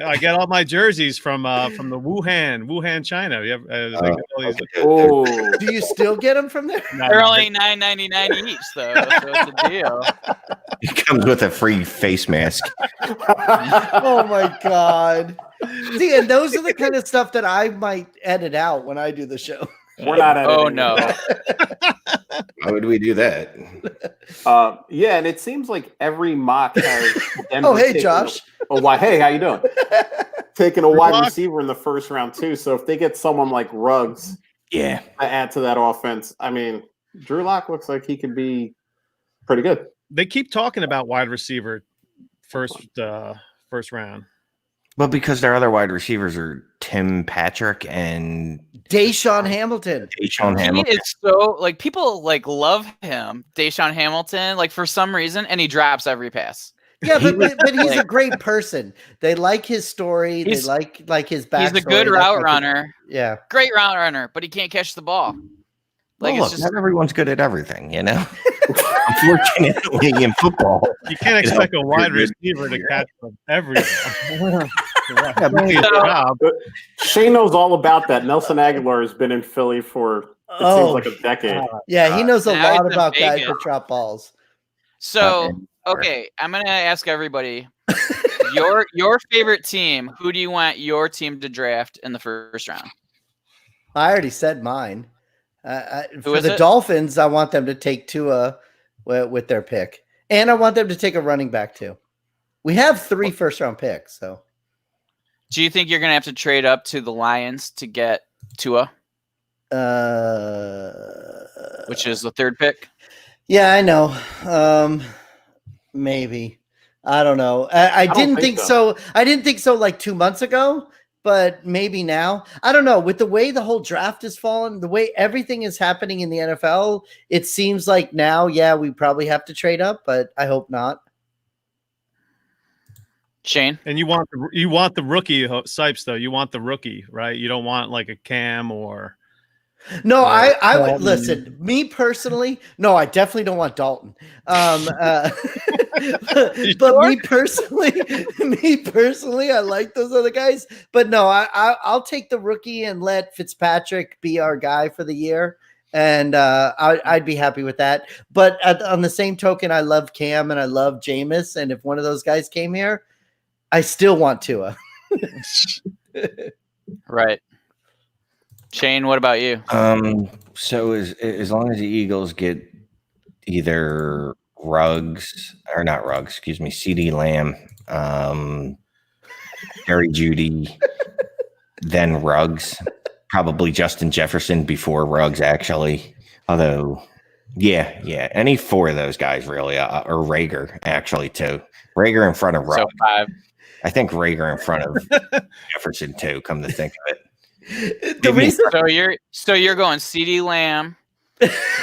I get all my jerseys from the Wuhan, China. You have, they get all these- Oh, Do you still get them from there? No, They're only $9.99 each, though, so it's a deal. It comes with a free face mask. Oh my god. See, and those are the kind of stuff that I might edit out when I do the show. we're not. Oh, editing no. that. Why would we do that? Yeah, and it seems like every mock has. Denver Oh, hey, taking Josh. Oh, why? Hey, how you doing? Taking a wide Rock. receiver in the first round too. So if they get someone like Ruggs Yeah. to add to that offense, I mean, Drew Lock looks like he could be pretty good. They keep talking about wide receiver first round. Well, because their other wide receivers are Tim Patrick and Deshaun Hamilton. Deshaun He Hamilton. is so like people like love him, Deshaun Hamilton, like for some reason, and he drops every pass. Yeah, He but he's a great person. They like his story. They He's- like his backstory. He's a good That's route like- runner, Yeah. great route runner, but he can't catch the ball. Like Well, it's look, just not everyone's good at everything, you know. Unfortunately, in football, You can't expect a wide you're good. receiver to catch everything. Yeah, but- His job. Shane knows all about that. Nelson Aguilar has been in Philly for it seems like a decade. Yeah, he knows a Now lot he's in about guys Vegas. that drop balls. so okay. I'm gonna ask everybody your favorite team. Who do you want your team to draft in the first round? I already said mine. For is the it? Dolphins, I want them to take Tua with their pick, and I want them to take a running back too. We have 3 first-round picks, so Do you think you're gonna have to trade up to the Lions to get Tua, which is the 3rd pick? yeah, I know. Maybe I don't know. I don't didn't think think so. I didn't think so like 2 months ago, but maybe now. I don't know. With the way the whole draft has fallen, the way everything is happening in the NFL, it seems like now, yeah, we probably have to trade up, but I hope not. Shane? And you want the rookie Sipes though. You want the rookie, right? You don't want like a Cam or No, I would Dalton. listen. Me personally, no, I definitely don't want Dalton. But sure? me personally, I like those other guys. But no, I'll take the rookie and let Fitzpatrick be our guy for the year, and I'd be happy with that. But on the same token, I love Cam and I love Jameis, and if one of those guys came here, I still want Tua. Right. Shane, what about you? So as long as the Eagles get either Ruggs or not Ruggs, excuse me, CD Lamb, Jerry Judy, then Ruggs, probably Justin Jefferson before Ruggs actually. Although, yeah, any 4 of those guys really, or Rager actually too. Rager in front of Ruggs. So 5. I think Rager in front of Jefferson too. Come to think of it. The reason So you're going CD Lamb,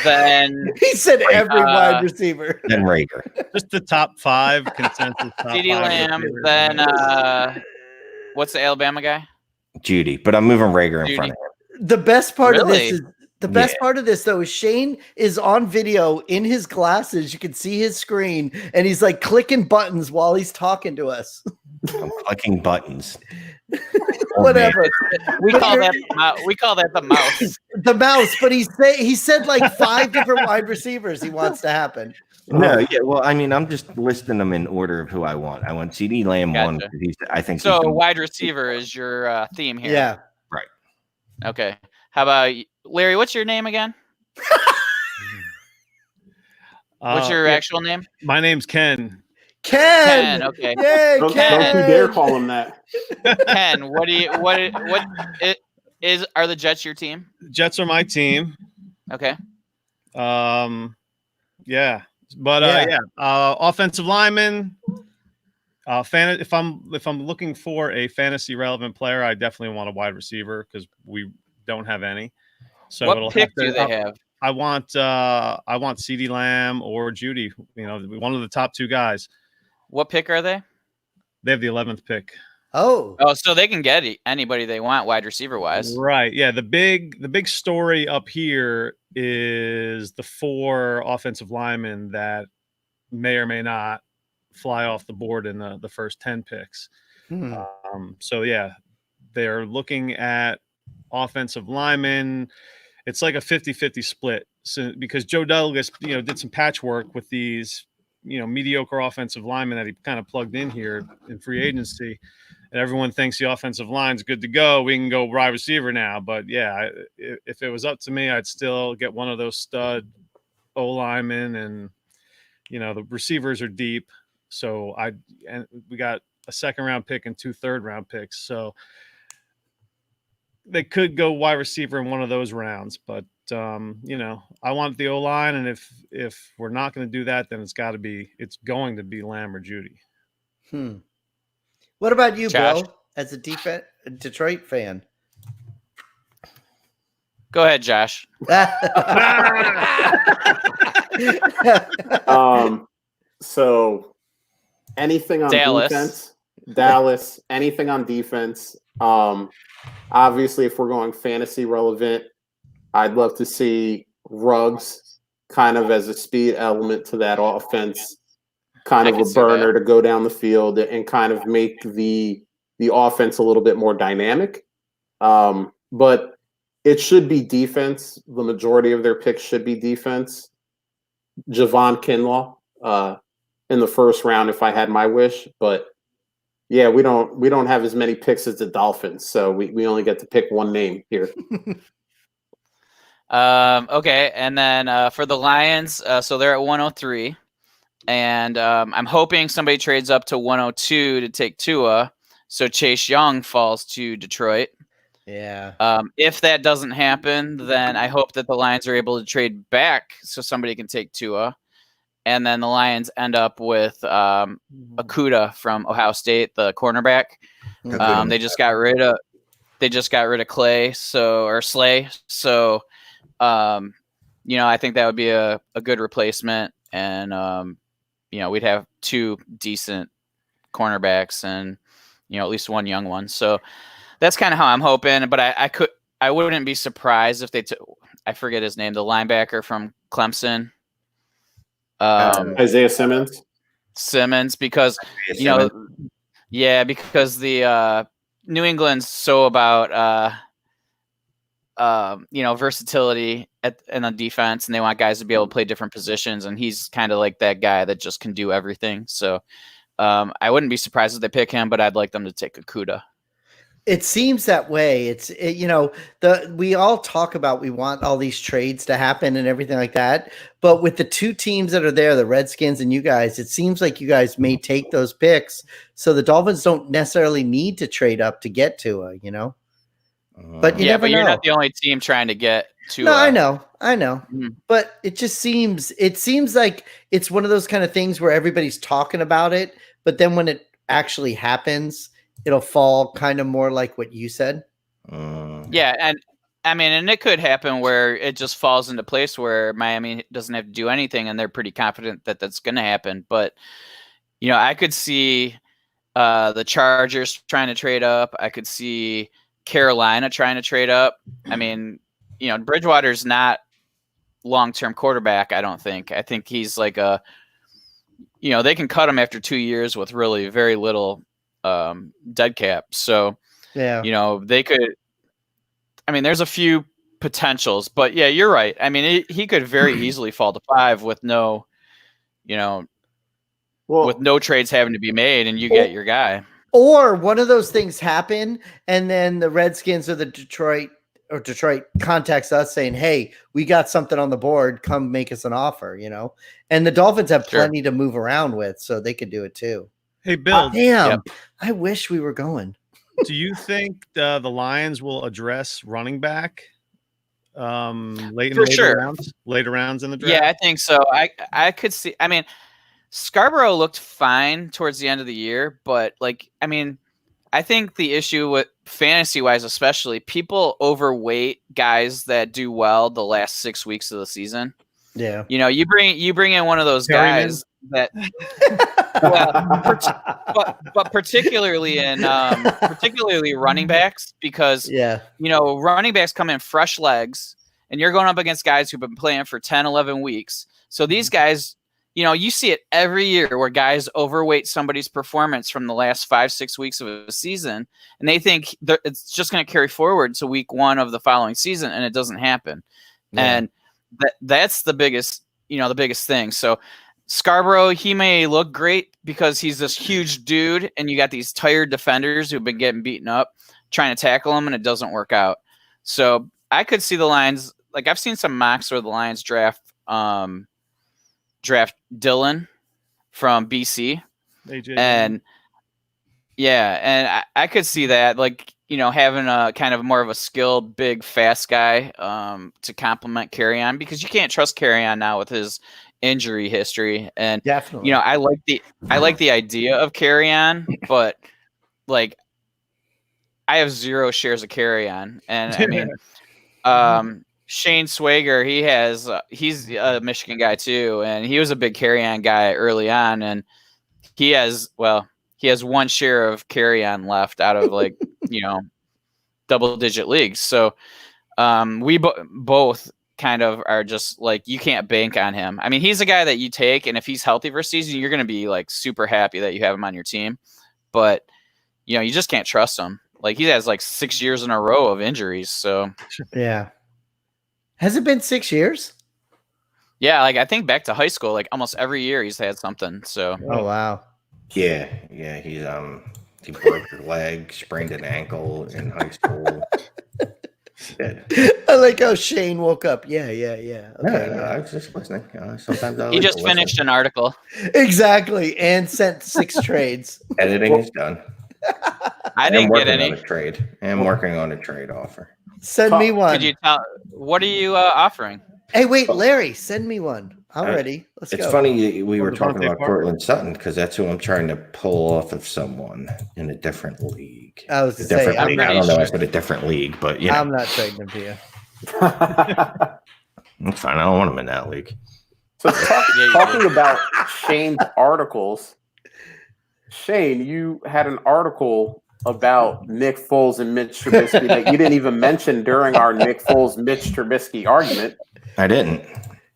then he said every wide receiver. Then Rager. just the top 5 consensus. Top CD 5 Lamb, receivers. then what's the Alabama guy? Judy, but I'm moving Rager in Judy. front of him. The best part of Really? this is the best Yeah. part of this though is Shane is on video in his glasses. You can see his screen, and he's like clicking buttons while he's talking to us. I'm clicking buttons. Whatever. We But call you're- that the mouse. The mouse, but he said like 5 different wide receivers he wants to happen. No, yeah. Well, I mean, I'm just listing them in order of who I want. I want CD Lamb one. Gotcha. 'Cause I think So he's the- wide receiver is your theme here. Yeah. Okay. How about Larry? What's your name again? What's your yeah, actual name? My name's Ken. Ken. Ken. Okay. Yay, Don't Ken. you dare call him that. Ken. Are the Jets your team? Jets are my team. Okay. Yeah. But Yeah. offensive lineman. If I'm looking for a fantasy relevant player, I definitely want a wide receiver because we don't have any. So it'll What pick have to, do they have? I want CeeDee Lamb or Judy. You know, one of the top 2 guys. What pick are they? They have the 11th pick. Oh. Oh, so they can get anybody they want, wide receiver wise. Right. Yeah. The big story up here is the 4 offensive linemen that may or may not fly off the board in the first 10 picks. Hmm. So yeah, they're looking at offensive linemen. It's like a 50-50 split. So because Joe Douglas, did some patchwork with these, mediocre offensive linemen that he kind of plugged in here in free agency, and everyone thinks the offensive line's good to go. We can go wide receiver now. But yeah, if it was up to me, I'd still get one of those stud O linemen, and the receivers are deep. So we got a second round pick and 2 third-round picks. So they could go wide receiver in one of those rounds, but I want the O-line, and if we're not going to do that, then it's going to be Lamb or Judy. What about you, Josh? Bill, as a Detroit fan? Go ahead, Josh. So anything on Dallas. defense, Dallas, anything on defense. Obviously, if we're going fantasy relevant, I'd love to see Ruggs kind of as a speed element to that offense, kind I of can a see burner that. to go down the field and kind of make the offense a little bit more dynamic. But it should be defense. The majority of their picks should be defense. Javon Kinlaw in the first round if I had my wish, but yeah, we don't have as many picks as the Dolphins, so we only get to pick one name here. Okay, and then for the Lions, so they're at 103, and I'm hoping somebody trades up to 102 to take Tua, so Chase Young falls to Detroit. Yeah. If that doesn't happen, then I hope that the Lions are able to trade back so somebody can take Tua, and then the Lions end up with Okudah from Ohio State, the cornerback. They just got rid of Slay. So I think that would be a good replacement, and we'd have 2 decent cornerbacks and at least one young one. So that's kind of how I'm hoping. But I wouldn't be surprised if they took, I forget his name, the linebacker from Clemson. Isaiah Simmons, because because the New England's so about versatility in the defense, and they want guys to be able to play different positions, and he's kind of like that guy that just can do everything. So I wouldn't be surprised if they pick him, but I'd like them to take Okudah. It seems that way. We all talk about we want all these trades to happen and everything like that. But with the 2 teams that are there, the Redskins and you guys, it seems like you guys may take those picks. So the Dolphins don't necessarily need to trade up to get to But you never know. You're not the only team trying to get to. No, I know. Mm-hmm. But it seems like it's one of those kind of things where everybody's talking about it, but then when it actually happens, it'll fall kind of more like what you said. Yeah, and I mean, and it could happen where it just falls into place where Miami doesn't have to do anything, and they're pretty confident that that's going to happen. But I could see the Chargers trying to trade up. I could see Carolina trying to trade up. I mean, Bridgewater's not long-term quarterback. I don't think. I think he's like they can cut him after 2 years with really very little dead cap. So, yeah, they could, there's a few potentials, but yeah, you're right. I mean, he could very easily fall to 5 with no, with no trades having to be made, and you get your guy. Or one of those things happen, and then the Redskins or the Detroit contacts us saying, "Hey, we got something on the board. Come make us an offer." And the Dolphins have plenty to move around with, so they could do it too. Hey, Bill. Damn, I wish we were going. Do you think the Lions will address running back later rounds in the draft? Yeah, I think so. I could see. I mean, Scarborough looked fine towards the end of the year, but I think the issue with fantasy wise, especially, people overweight guys that do well the last 6 weeks of the season. Yeah, you bring in one of those guys that. But particularly running backs, because running backs come in fresh legs, and you're going up against guys who've been playing for 10, 11 weeks. So these guys, you see it every year where guys overweight somebody's performance from the last 5-6 weeks of a season, and they think that it's just going to carry forward to week 1 of the following season, and it doesn't happen. Yeah. And that's the biggest thing. So Scarborough, he may look great because he's this huge dude, and you got these tired defenders who've been getting beaten up trying to tackle him, and it doesn't work out. So I could see the Lions, like I've seen some mocks where the Lions draft Dylan from BC, AJ and I could see that, like, having a kind of more of a skilled, big, fast guy to complement Kerryon, because you can't trust Kerryon now with his injury history. And Definitely. I like the idea of Kerryon, but like I have 0 shares of Kerryon, and I mean, Shane Swager, he's a Michigan guy too, and he was a big Kerryon guy early on, and he has 1 share of Kerryon left out of like double-digit leagues. So we both kind of are just like, you can't bank on him. I mean, he's a guy that you take, and if he's healthy for a season, you're going to be like super happy that you have him on your team. But you just can't trust him. Like, he has like 6 years in a row of injuries. So Yeah. Has it been 6 years? yeah, like I think back to high school, like almost every year he's had something. So Oh, wow. Yeah, he's he broke his leg, sprained an ankle in high school. Dead. I like how Shane woke up. Yeah. Okay, No, yeah. I was just listening. Sometimes I he like just to listen. finished an article. Exactly. And sent 6 trades. Editing is done. I I'm didn't get working any. on a trade. I'm working on a trade offer. Send me one. Could you tell? What are you offering? Hey, wait, Larry, send me one. I'm ready. Let's It's go. funny we were Devontae talking about Parker? Cortland Sutton because that's who I'm trying to pull off of someone in a different league. I was A to say, different I'm league. not, I don't know. I said a different league, but I'm not trading them to you. it's fine. I don't want him in that league. So you talking about Shane's articles, Shane, you had an article about Nick Foles and Mitch Trubisky that you didn't even mention during our Nick Foles Mitch Trubisky argument. I didn't.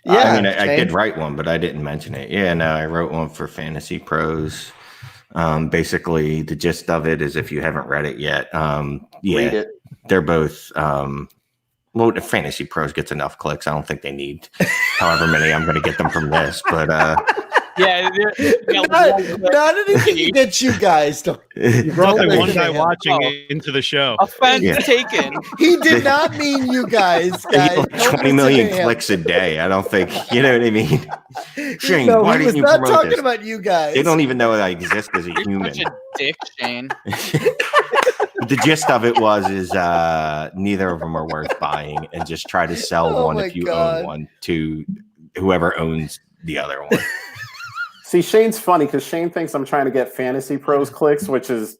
Yeah, I mean, I Shane. did write one, but I didn't mention it. Yeah, no, I wrote one for Fantasy Pros. Basically, the gist of it is, if you haven't read it yet, Read yeah, it. they're both. Well, the Fantasy Pros gets enough clicks. I don't think they need however many I'm going to get them from this, but Yeah, Not anything against you guys. You brought Don't the make one it guy happen. watching Oh. into the show. offense Yeah. taken. He did not mean you guys. they get like Don't 20 million listen to him. clicks a day. I don't think, you know what I mean? Shane, No, why he was didn't you not promote talking this? about you guys. They don't even know that I exist as a You're human. such a dick, Shane. The gist of it is neither of them are worth buying, and just try to sell Oh one my if you God. own one to whoever owns the other one. See, Shane's funny because Shane thinks I'm trying to get Fantasy Pros clicks, which is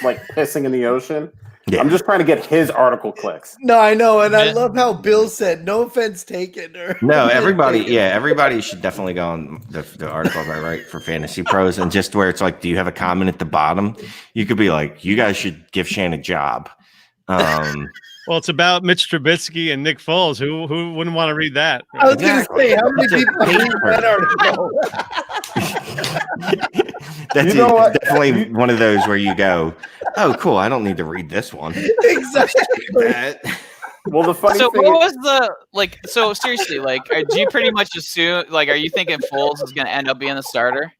like pissing in the ocean. Yeah. I'm just trying to get his article clicks. No, I know, and I Yeah. love how Bill said, "No offense taken." Or No, everybody should definitely go on the article I write for Fantasy Pros, and just where it's like, do you have a comment at the bottom? You could be like, you guys should give Shane a job. Well, it's about Mitch Trubisky and Nick Foles. Who wouldn't want to read that? I was going to Exactly. say, how many It's a people read paper. that article? That's You know what? definitely one of those where you go, oh, cool. I don't need to read this one. Exactly. Well, the funny So thing what is, was the like? So seriously, like, do you pretty much assume? Like, are you thinking Foles is going to end up being the starter?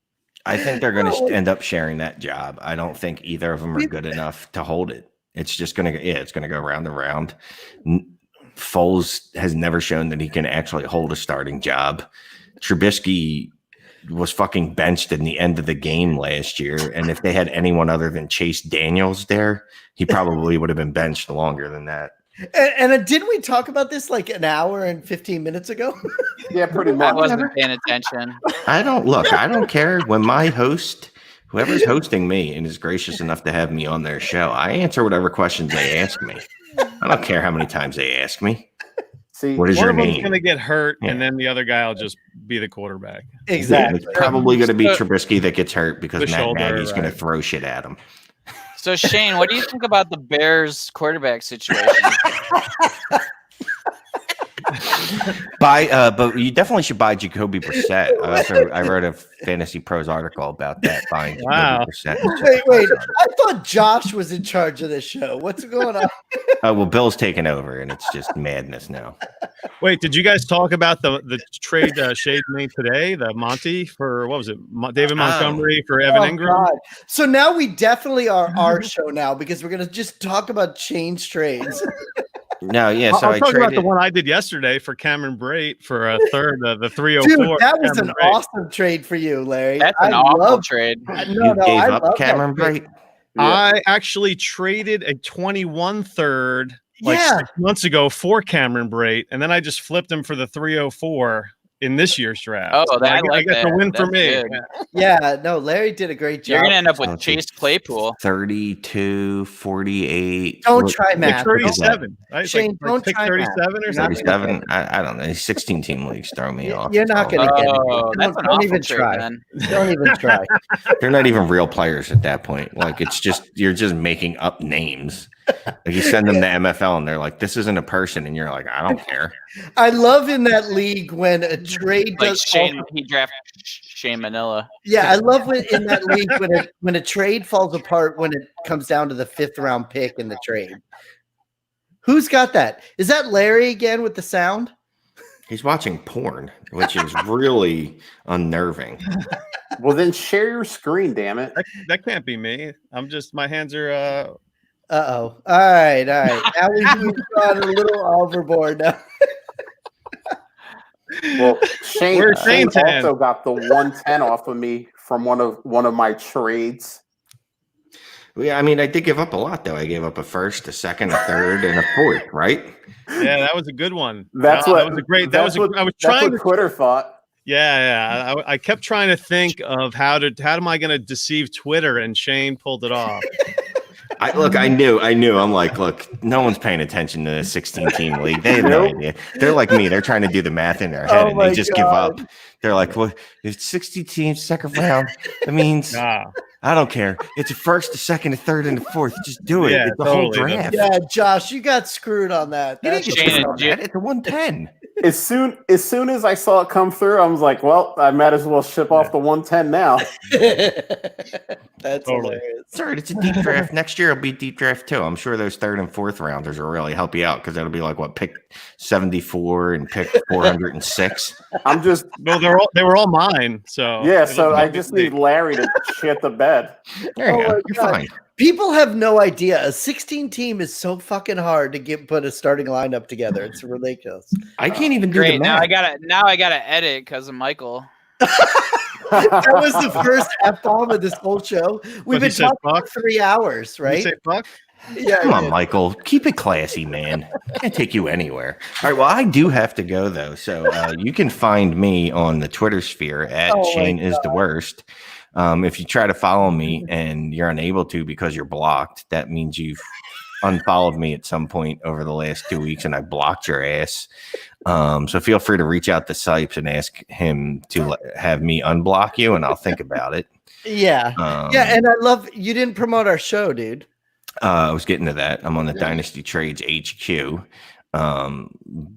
I think they're going to end up sharing that job. I don't think either of them are good enough to hold it. It's just going to, it's going to go round and round. Foles has never shown that he can actually hold a starting job. Trubisky was fucking benched in the end of the game last year. And if they had anyone other than Chase Daniels there, he probably would have been benched longer than that. And didn't we talk about this like an hour and 15 minutes ago? yeah, pretty I much. wasn't paying attention. I don't care when my host, whoever's hosting me and is gracious enough to have me on their show, I answer whatever questions they ask me. I don't care how many times they ask me. See, What is One your of them's name? going to get hurt, Yeah. and then the other guy will just be the quarterback. Exactly. It's probably going to be So- Trubisky that gets hurt because The Matt shoulder, Nagy's going to right. throw shit at him. So Shane, what do you think about the Bears quarterback situation? But you definitely should buy Jacoby Brissett. I wrote a Fantasy Pros article about that. Buying Wow. Jacoby Brissett. Wait. I thought Josh was in charge of this show. What's going on? Well, Bill's taken over, and it's just madness now. Wait, did you guys talk about the trade Shade made today? The Monty for what was it? David Montgomery for Evan Ingram. God. So now we definitely are our show now because we're gonna just talk about change trades. No, yeah. So I'm talking about the traded. one I did yesterday for Cameron Brate for a third, the 304. Dude, that was Cameron an Brate. awesome trade for you, Larry. That's an awful trade. You gave up Cameron Bright. I actually traded a 21 third like Yeah. 6 months ago for Cameron Brate, and then I just flipped him for the 304 in this year's draft. Oh, So that- I I like got the that. win for That's me. good. Yeah, no, Larry did a great job. You're gonna end up with Oh, Chase geez. Claypool. 32, 48. Don't What- try what math. is that? 37. Right? It's Shane, like don't pick try 37 or something. 37. I don't know. 16 team leagues throw me off. You're not gonna get it. Oh, that's an Don't awful even trade, try. then. Don't even try. They're not even real players at that point. Like it's just you're just making up names. Like you send them to MFL and they're like, "This isn't a person," and you're like, "I don't care." I love in that league when a trade Like does. Shane, he drafted Shane Manila. Yeah, I love when in that league when a trade falls apart when it comes down to the 5th round pick in the trade. Who's got that? Is that Larry again with the sound? He's watching porn, which is really unnerving. Well, then share your screen, damn it. That can't be me. I'm just my hands are Uh-oh. All right. Now we've gone a little overboard now. Well, Shane, Where's Shane Shane's hand? also got the 110 off of me from one of my trades. Yeah, I mean, I did give up a lot though. I gave up a first, a second, a third, and a fourth. Right? yeah, that was a good one. That's No, what that was a great. That was. that's what- I was That's trying what to. Twitter thought. Yeah. I kept trying to think of how am I going to deceive Twitter, and Shane pulled it off. I knew. I'm like, look, no one's paying attention to the 16 team league. They have no Nope. idea. They're like me. They're trying to do the math in their head Oh and my they just give God. up. They're like, well, it's 60 teams, second round. That means Nah. I don't care. It's a first, a second, a third, and a fourth. Just do it. Yeah, It's the whole totally. draft. Yeah, Josh, you got screwed on that. You didn't That's- get Shane, screwed on did you- that. It's a 110. As soon as I saw it come through, I was like, well, I might as well ship off the 110 now. That's Totally. hilarious. Sir, it's a deep draft. Next year it'll be deep draft too. I'm sure those third and fourth rounders will really help you out because that'll be like what pick 74 and pick 406. I'm just No, they were all mine. So yeah, it'll so be I good just to see. need Larry to shit the bed. There you Oh go. my You're God. fine. People have no idea. A 16 team is so fucking hard to put a starting lineup together. It's ridiculous. I can't even do the Great. Now math. I gotta edit because of Michael. That was the first F bomb of this whole show. We've What, he been said talking fuck? for 3 hours, Did you right? say fuck? Yeah. Come on, Michael. Keep it classy, man. Can't take you anywhere. All right. Well, I do have to go though, so you can find me on the Twitter sphere at Oh my Shane is the worst. If you try to follow me and you're unable to because you're blocked, that means you've unfollowed me at some point over the last 2 weeks, and I blocked your ass. So feel free to reach out to Sipes and ask him to have me unblock you, and I'll think about it. Yeah. Yeah, and I love you didn't promote our show, dude. I was getting to that. I'm on the Dynasty Trades HQ.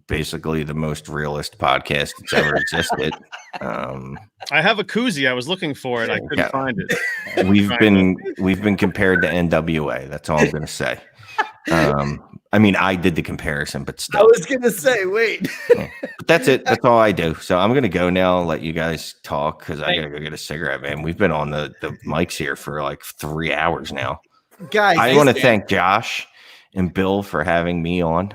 Basically the most realist podcast that's ever existed. I have a koozie. I was looking for it. I couldn't Yeah. find it. We've been compared to NWA. That's all I'm going to say. I mean, I did the comparison, but I still, was gonna say, wait. but that's it. That's all I do. So I'm going to go now. Let you guys talk because I got to go get a cigarette, man. We've been on the mics here for like 3 hours now. Guys, I this- want to thank Josh and Bill for having me on.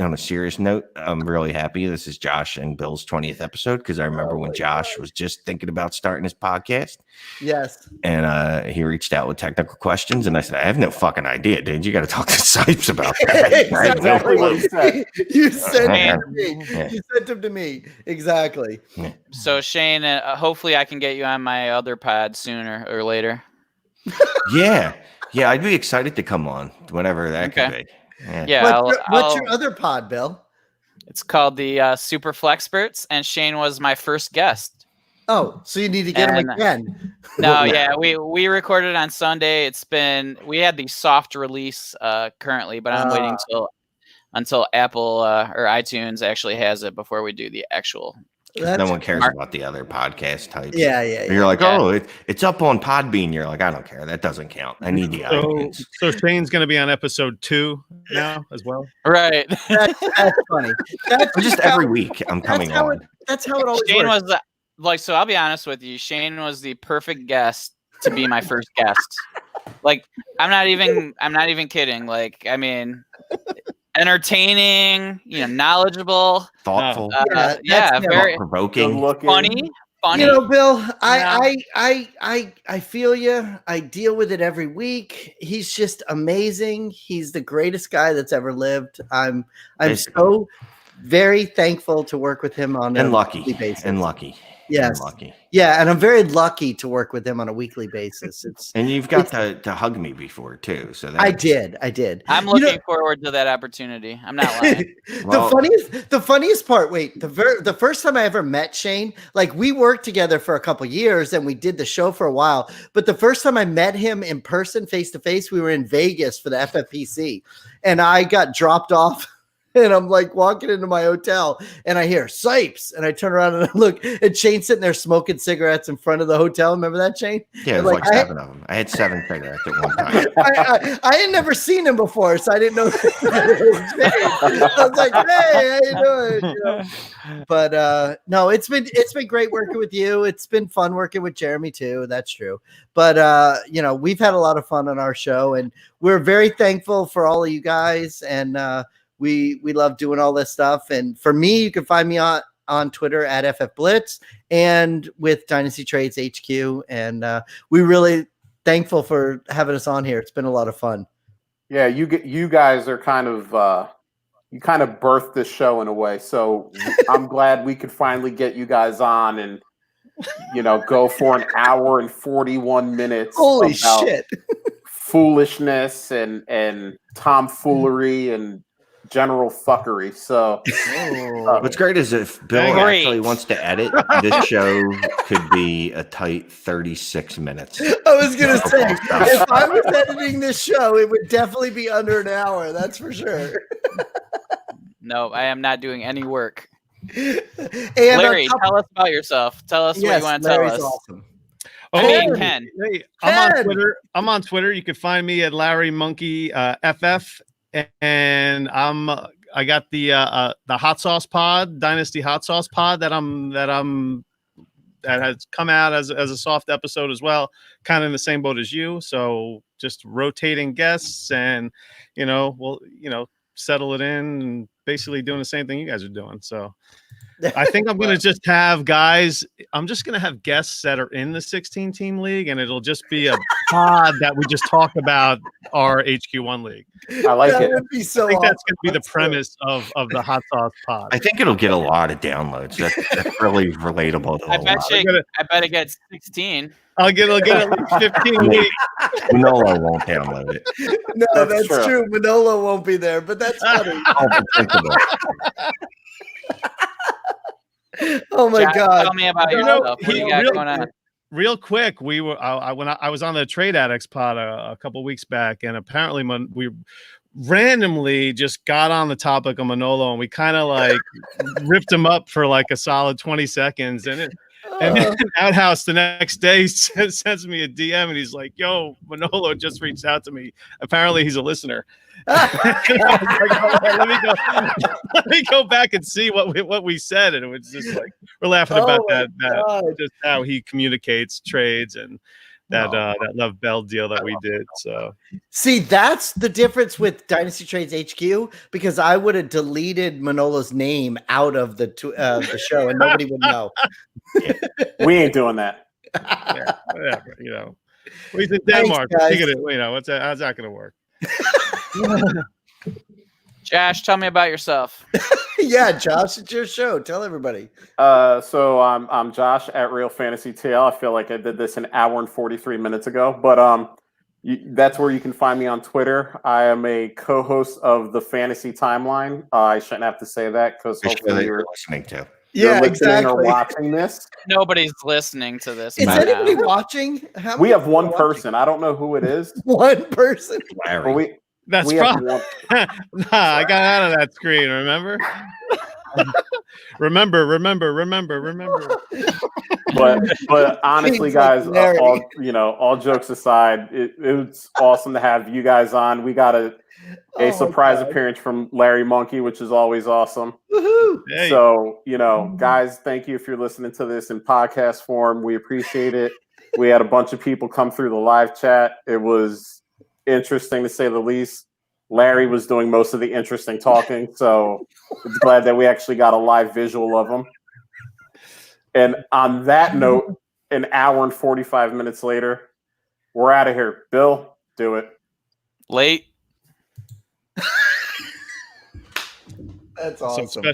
On a serious note, I'm really happy. This is Josh and Bill's 20th episode because I remember when Josh was just thinking about starting his podcast yes. and he reached out with technical questions. And I said, I have no fucking idea, dude. You got to talk to Sipes about that. I have no Exactly what he clue. said. You sent Man. him to me. Yeah. You sent him to me. Exactly. So Shane, hopefully I can get you on my other pod sooner or later. Yeah. Yeah. I'd be excited to come on whenever that could Okay. be. Yeah. Yeah, What's your other pod, Bill? it's called the Super Flexperts, and Shane was my first guest. Oh, so you need to get him And- again. No, yeah, we recorded on Sunday. We had the soft release currently, but I'm waiting till until Apple or iTunes actually has it before we do the actual. No one cares about the other podcast types. Yeah. You're like, Yeah. oh, it's up on Podbean. You're like, I don't care. That doesn't count. I need the iTunes. So Shane's going to be on episode 2 now as well. Right. That's funny. That's Just every week I'm coming how on. That's how it always Shane works. was so I'll be honest with you. Shane was the perfect guest to be my first guest. Like, I'm not even kidding. Like, I mean, entertaining, knowledgeable, Thoughtful, yeah, very provoking, looking. funny. You know, Bill, I feel you. I deal with it every week. He's just amazing. He's the greatest guy that's ever lived. I'm so very thankful to work with him on a weekly basis. Yes. Yeah, and I'm very lucky to work with him on a weekly basis. And you've got to hug me before too. So I did. I'm looking forward to that opportunity. I'm not lying. The funniest part. Wait, the first time I ever met Shane, like we worked together for a couple years and we did the show for a while. But the first time I met him in person, face to face, we were in Vegas for the FFPC, and I got dropped off. And I'm like walking into my hotel and I hear Sipes. And I turn around and I look, and Shane's sitting there smoking cigarettes in front of the hotel. Remember that, Shane? Yeah, it was like 7 of them. I had 7 cigarettes at one time. I had never seen him before, so I didn't know that it was Shane. I was like, hey, how you doing? You know? But no, it's been great working with you. It's been fun working with Jeremy too. That's true. But we've had a lot of fun on our show, and we're very thankful for all of you guys. And we love doing all this stuff. And for me, you can find me on Twitter at FFBlitz and with Dynasty Trades HQ. And we really thankful for having us on here. It's been a lot of fun. Yeah, you guys are kind of you kind of birthed this show in a way. So I'm glad we could finally get you guys on and go for an hour and 41 minutes. Holy shit! Foolishness and tomfoolery and general fuckery. So what's great is if Bill actually wants to edit, this show could be a tight 36 minutes. I was gonna say, if I was editing this show, it would definitely be under an hour. That's for sure. No, I am not doing any work. And Larry, tell us about yourself. Tell us what you want to tell us. Awesome. Ken. Hey, I'm on Twitter. I'm on Twitter. You can find me at Larry Monkey FF. And I got the hot sauce pod, Dynasty hot sauce pod that has come out as a soft episode as well, kind of in the same boat as you. So just rotating guests and we'll settle it in and basically doing the same thing you guys are doing. So I think I'm going to just have guys. I'm just going to have guests that are in the 16-team league, and it'll just be a pod that we just talk about our HQ1 league. I like that it. Would be so I think awesome. that's going to be the premise of the hot sauce pod. I think it'll get a lot of downloads. That's really relatable to I bet it gets 16. I'll get at least 15 weeks. Manolo won't download it. No, that's true. Manolo won't be there, but that's funny. Oh my Jack, God! Tell me about yourself. What you got going on? Real quick, we were when I was on the Trade Addicts pod a couple weeks back, and apparently we randomly just got on the topic of Manolo, and we kind of like ripped him up for like a solid 20 seconds, and then Outhouse the next day sends me a DM, and he's like, "Yo, Manolo just reached out to me. Apparently, he's a listener." Like, let me go back and see what we said, and it was just like we're laughing about that just how he communicates trades and that Love Bell deal that we did. So see, that's the difference with Dynasty Trades HQ, because I would have deleted Manolo's name out of the show and nobody would know. We ain't doing that. Yeah, whatever, he's in Denmark. How's that going to work? Josh, tell me about yourself. Yeah, Josh, it's your show. Tell everybody. So I'm Josh at Real Fantasy TL. I feel like I did this an hour and 43 minutes ago, but that's where you can find me on Twitter. I am a co-host of the Fantasy Timeline. I shouldn't have to say that because hopefully you're listening to. Yeah, listening or watching this. Nobody's listening to this. Is anybody watching? We have one person. I don't know who it is. One person. Well, That's we have probably. one. Nah, I got out of that screen. Remember? remember. But honestly, Seems like guys, Larry. all jokes aside, it's awesome to have you guys on. We got a Oh my surprise God. appearance from Larry Monkey, which is always awesome. Woohoo! Hey, So, guys, thank you if you're listening to this in podcast form. We appreciate it. We had a bunch of people come through the live chat. It was interesting to say the least. Larry was doing most of the interesting talking, so it's glad that we actually got a live visual of him. And on that note, an hour and 45 minutes later, we're out of here. Bill, do it. Late. That's some awesome. special